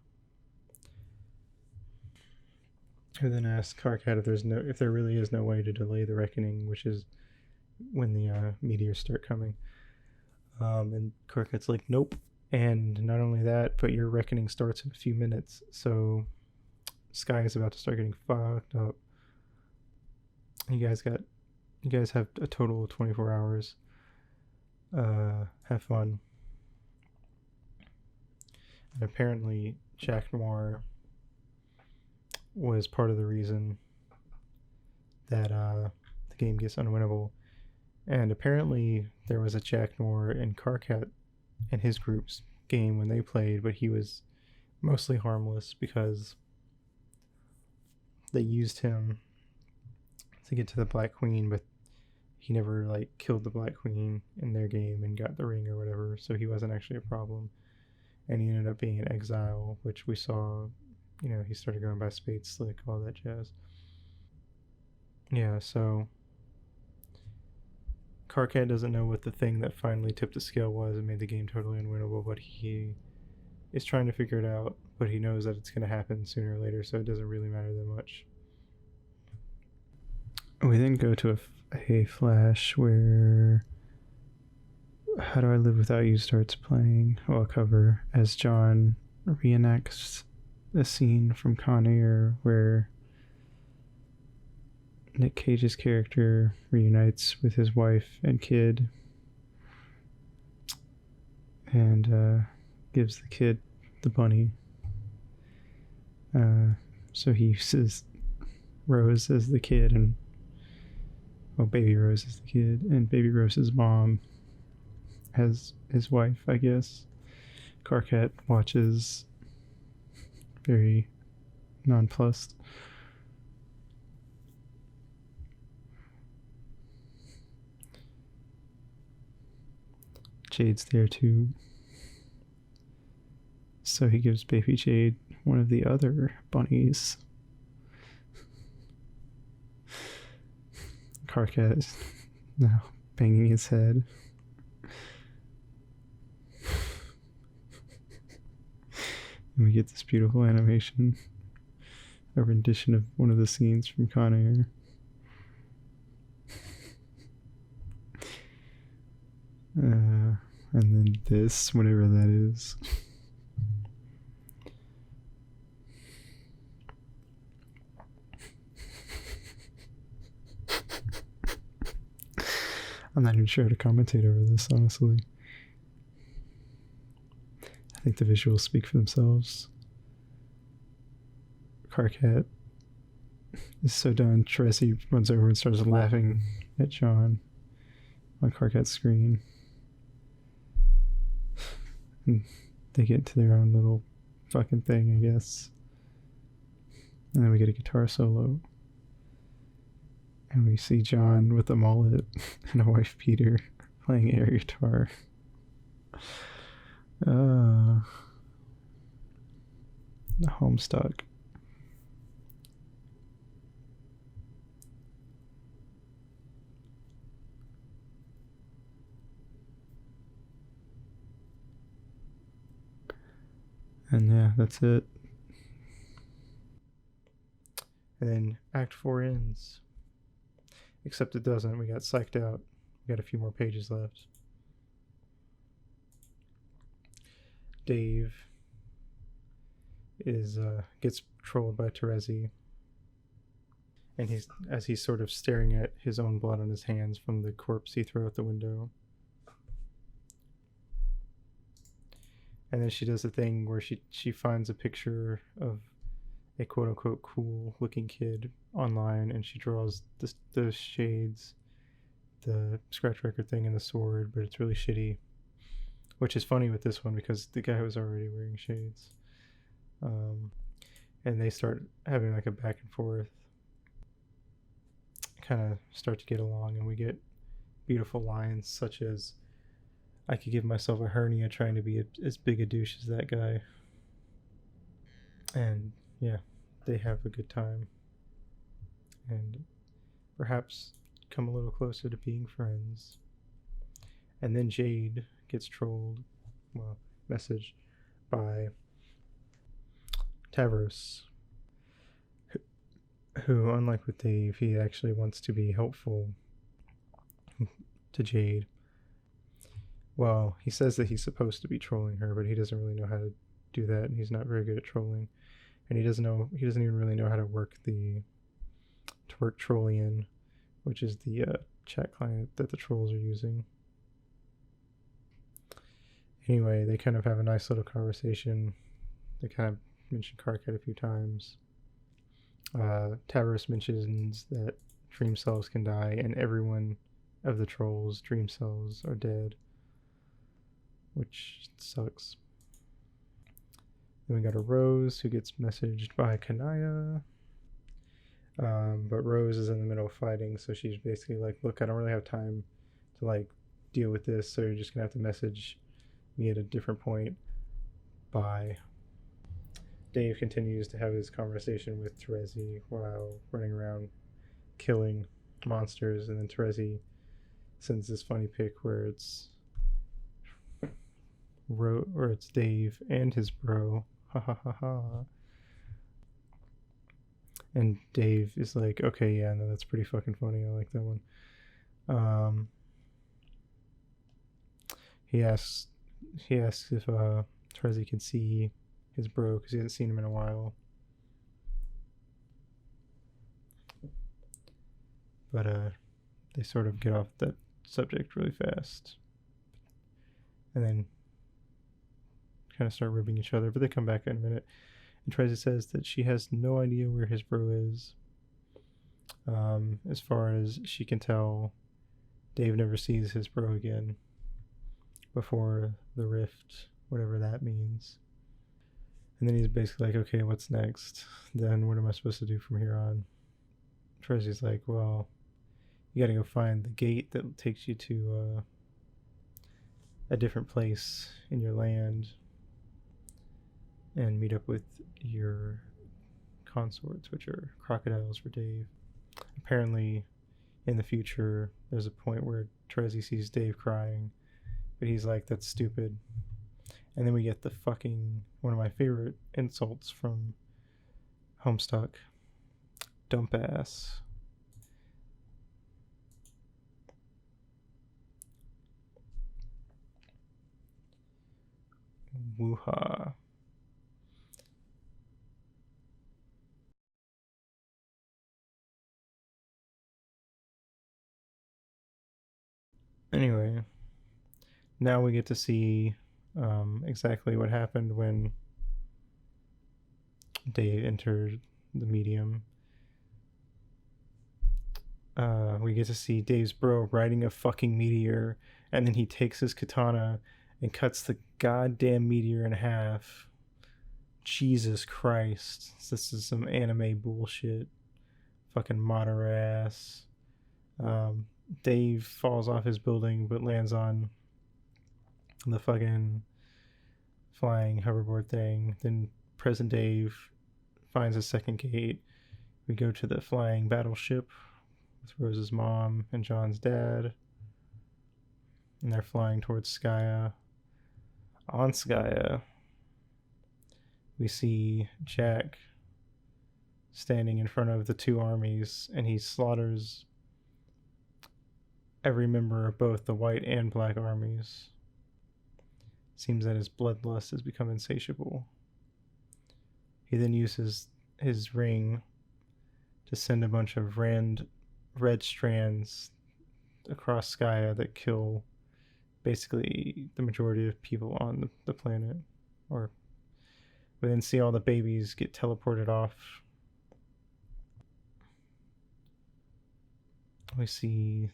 who then asks Carcat if there really is no way to delay the reckoning, which is when the meteors start coming. And Carcat's like, nope. And not only that, but your reckoning starts in a few minutes, so Sky is about to start getting fucked up. You guys have a total of 24 hours. Have fun. And apparently Jack Noir was part of the reason that the game gets unwinnable. And apparently there was a Jack Noir in Carcat and his group's game when they played, but he was mostly harmless because they used him to get to the Black Queen, but he never killed the Black Queen in their game and got the ring or whatever, so he wasn't actually a problem. And he ended up being in exile, which we saw, he started going by Spade Slick, all that jazz. Yeah, so Carcat doesn't know what the thing that finally tipped the scale was and made the game totally unwinnable, but he is trying to figure it out, but he knows that it's going to happen sooner or later, so it doesn't really matter that much. We then go to a flash where How Do I Live Without You starts playing, a cover, as John reenacts a scene from Con Air where Nick Cage's character reunites with his wife and kid and gives the kid the bunny. So he uses Rose as the kid, and Baby Rose as the kid, and Baby Rose's mom as his wife, I guess. Carcat watches very nonplussed. Jade's there too, so he gives baby Jade one of the other bunnies. Carcat is now banging his head. And we get this beautiful animation, a rendition of one of the scenes from Con Air. And then this, whatever that is. I'm not even sure how to commentate over this, honestly. I think the visuals speak for themselves. Carcat is so done. Tracy runs over and starts laughing at John on Carcat's screen. And they get to their own little fucking thing, I guess. And then we get a guitar solo. And we see John with a mullet and a wife beater playing air guitar. The Homestuck. And yeah, that's it. And then Act 4 ends. Except it doesn't. We got psyched out. We got a few more pages left. Dave gets trolled by Terezi. And he's sort of staring at his own blood on his hands from the corpse he threw out the window. And then she does the thing where she finds a picture of a quote-unquote cool-looking kid online, and she draws the shades, the scratch record thing, and the sword, but it's really shitty. Which is funny with this one, because the guy was already wearing shades. And they start having like a back and forth. Kind of start to get along, and we get beautiful lines such as, "I could give myself a hernia trying to be as big a douche as that guy." And yeah, they have a good time. And perhaps come a little closer to being friends. And then Jade gets messaged by Tavros, who, unlike with Dave, he actually wants to be helpful to Jade. Well, he says that he's supposed to be trolling her, but he doesn't really know how to do that, and he's not very good at trolling. And he doesn't even really know how to work Trollian, which is the chat client that the trolls are using. Anyway, they kind of have a nice little conversation. They kind of mention Carcat a few times. Tavros mentions that dream cells can die, and everyone of the trolls' dream cells are dead, which sucks. Then we got a Rose who gets messaged by Kanaya. But Rose is in the middle of fighting, so she's basically like, "Look, I don't really have time to like deal with this, so you're just gonna have to message me at a different point. Bye." Dave continues to have his conversation with Terezi while running around killing monsters, and then Terezi sends this funny pic where it's Dave and his bro. Ha ha ha ha. And Dave is like, "Okay, yeah, no, that's pretty fucking funny. I like that one." He asks if Terezi can see his bro because he hasn't seen him in a while. But they sort of get off that subject really fast, and then kind of start ribbing each other. But they come back in a minute, and Terezi says that she has no idea where his bro is. As far as she can tell, Dave never sees his bro again before the rift, whatever that means. And then he's basically like, "Okay, what's next? Then what am I supposed to do from here on?" Terezi's like, "Well, you gotta go find the gate that takes you to a different place in your land and meet up with your consorts, which are crocodiles for Dave." Apparently, in the future, there's a point where Terezi sees Dave crying, but he's like, "That's stupid." And then we get the fucking, one of my favorite insults from Homestuck, "Dump ass." Woo-ha. Anyway, now we get to see exactly what happened when Dave entered the medium. We get to see Dave's bro riding a fucking meteor, and then he takes his katana and cuts the goddamn meteor in half. Jesus Christ. This is some anime bullshit. Fucking Madara ass. Dave falls off his building but lands on the fucking flying hoverboard thing. Then present Dave finds a second gate. We go to the flying battleship with Rose's mom and John's dad. And they're flying towards Skya. On Skya, we see Jack standing in front of the two armies, and he slaughters every member of both the white and black armies. Seems that his bloodlust has become insatiable. He then uses his ring to send a bunch of red strands across Skya that kill basically the majority of people on the planet. Or we then see all the babies get teleported off. We see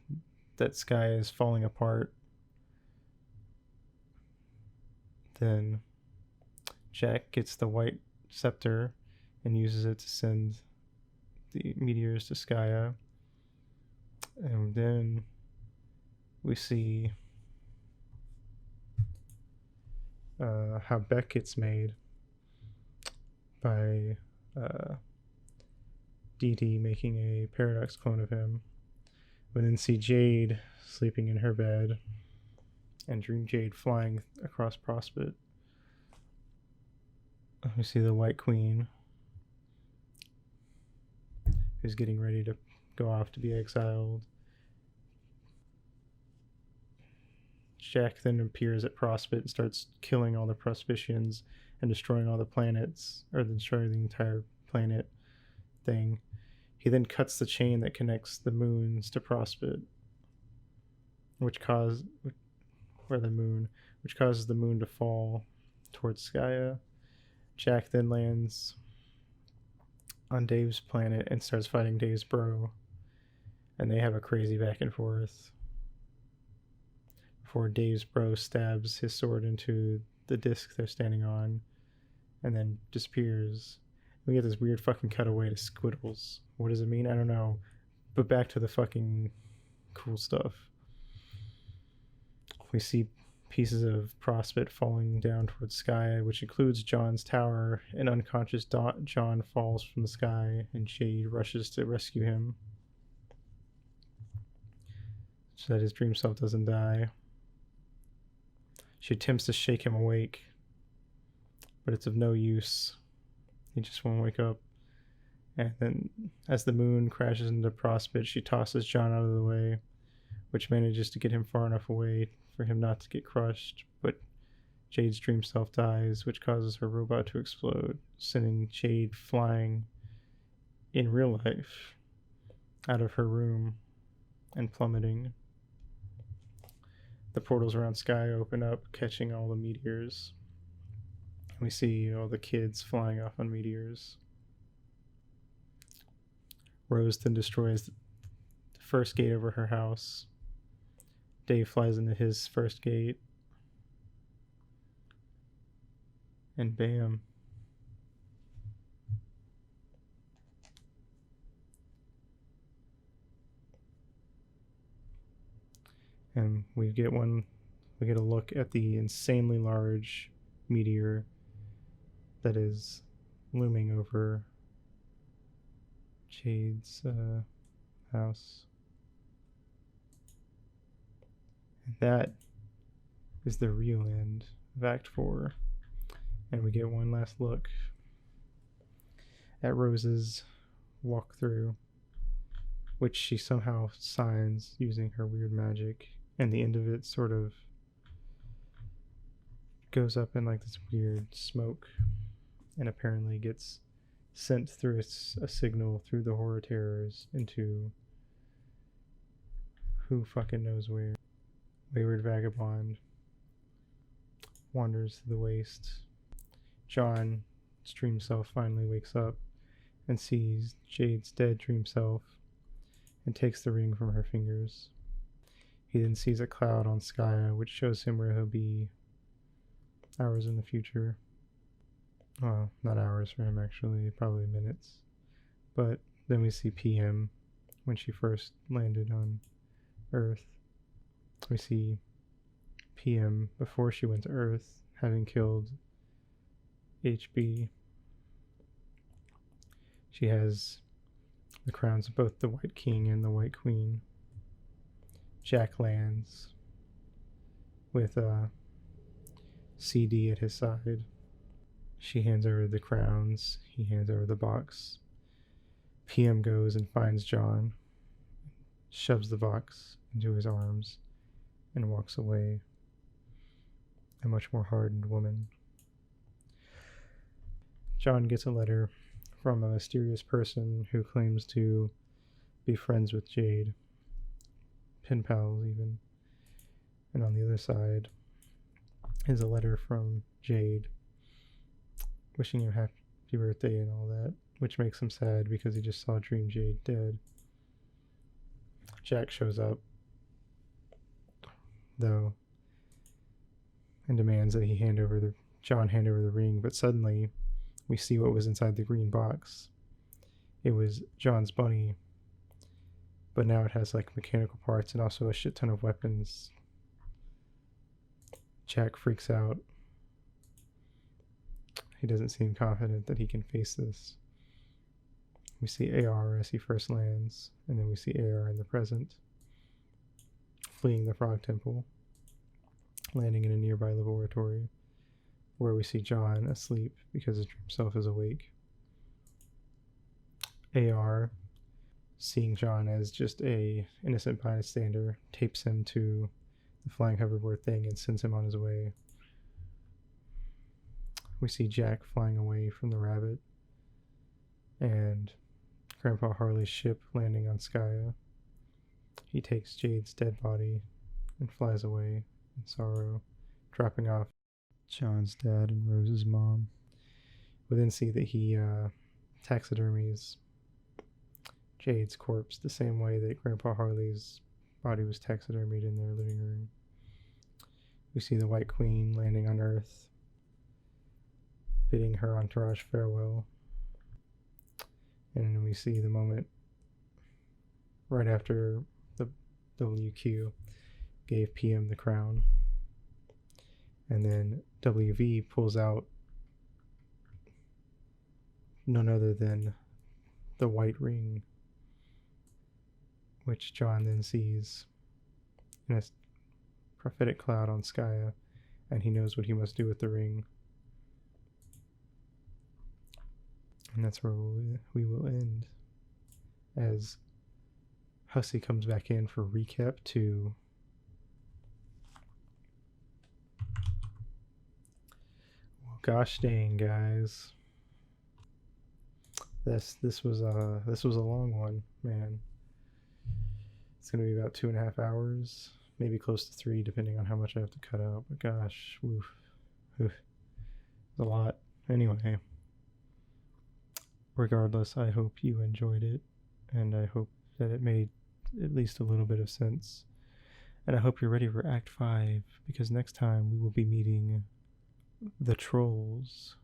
that Skya is falling apart. Then Jack gets the white scepter and uses it to send the meteors to Skya. And then we see how Beck gets made by Dee Dee making a Paradox clone of him. We then see Jade sleeping in her bed and Dream Jade flying across Prospect. We see the White Queen, who's getting ready to go off to be exiled. Jack then appears at Prospect and starts killing all the Prospicians and destroying all the planets, or destroying the entire planet thing. He then cuts the chain that connects the moons to Prospect, which causes the moon to fall towards Skya. Jack then lands on Dave's planet and starts fighting Dave's bro, and they have a crazy back and forth before Dave's bro stabs his sword into the disc they're standing on and then disappears. We get this weird fucking cutaway to Squiddles. What does it mean? I don't know. But back to the fucking cool stuff. We see pieces of Prospect falling down towards Skya, which includes John's tower. An unconscious John falls from the sky, and Jade rushes to rescue him so that his dream self doesn't die. She attempts to shake him awake, but it's of no use. He just won't wake up. And then, as the moon crashes into Prospect, she tosses John out of the way, which manages to get him far enough away for him not to get crushed. But Jade's dream self dies, which causes her robot to explode, sending Jade flying in real life out of her room and plummeting. The portals around Skya open up, catching all the meteors. We see all the kids flying off on meteors. Rose then destroys the first gate over her house. Dave flies into his first gate. And bam. And we get a look at the insanely large meteor that is looming over Jade's house. And that is the real end of Act 4. And we get one last look at Rose's walkthrough, which she somehow signs using her weird magic. And the end of it sort of goes up in like this weird smoke and apparently gets sent through a signal through the horror terrors into who fucking knows where. Wayward vagabond wanders to the waste. John's dream self finally wakes up and sees Jade's dead dream self and takes the ring from her fingers. He then sees a cloud on Skya, which shows him where he'll be hours in the future. Well, not hours for him actually, probably minutes. But then we see PM when she first landed on Earth. We see PM before she went to Earth, having killed HB. She has the crowns of both the White King and the White Queen. Jack lands with a CD at his side. She hands over the crowns, he hands over the box. PM goes and finds John, shoves the box into his arms, and walks away, a much more hardened woman. John gets a letter from a mysterious person who claims to be friends with Jade, pen pals even. And on the other side is a letter from Jade wishing him happy birthday and all that, which makes him sad because he just saw Dream Jade dead. Jack shows up, though, and demands that John hand over the ring, but suddenly we see what was inside the green box. It was John's bunny, but now it has like mechanical parts and also a shit ton of weapons. Jack freaks out. He doesn't seem confident that he can face this. We see AR as he first lands, and then we see AR in the present, fleeing the Frog Temple, landing in a nearby laboratory, where we see John asleep because his dream self is awake. AR, seeing John as just a innocent bystander, tapes him to the flying hoverboard thing and sends him on his way. We see Jack flying away from the rabbit, and Grandpa Harley's ship landing on Skya. He takes Jade's dead body and flies away in sorrow, dropping off John's dad and Rose's mom. We then see that he taxidermies Jade's corpse the same way that Grandpa Harley's body was taxidermied in their living room. We see the White Queen landing on Earth, bidding her entourage farewell. And then we see the moment right after the WQ gave PM the crown. And then WV pulls out none other than the white ring, which John then sees in a prophetic cloud on Skya, and he knows what he must do with the ring. And that's where we will end, as Hussey comes back in for recap 2. Well, gosh dang, guys, this was a long one, man. It's gonna be about 2.5 hours, maybe close to 3, depending on how much I have to cut out. But gosh, woof, it's a lot. Anyway. Regardless, I hope you enjoyed it, and I hope that it made at least a little bit of sense. And I hope you're ready for Act 5, because next time we will be meeting the trolls.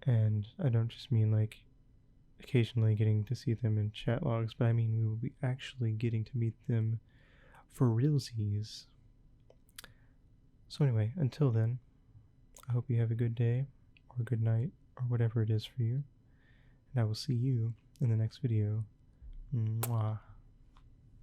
And I don't just mean like occasionally getting to see them in chat logs, but I mean we will be actually getting to meet them for realsies. So anyway, until then, I hope you have a good day, or a good night, or whatever it is for you, and I will see you in the next video. Mwah.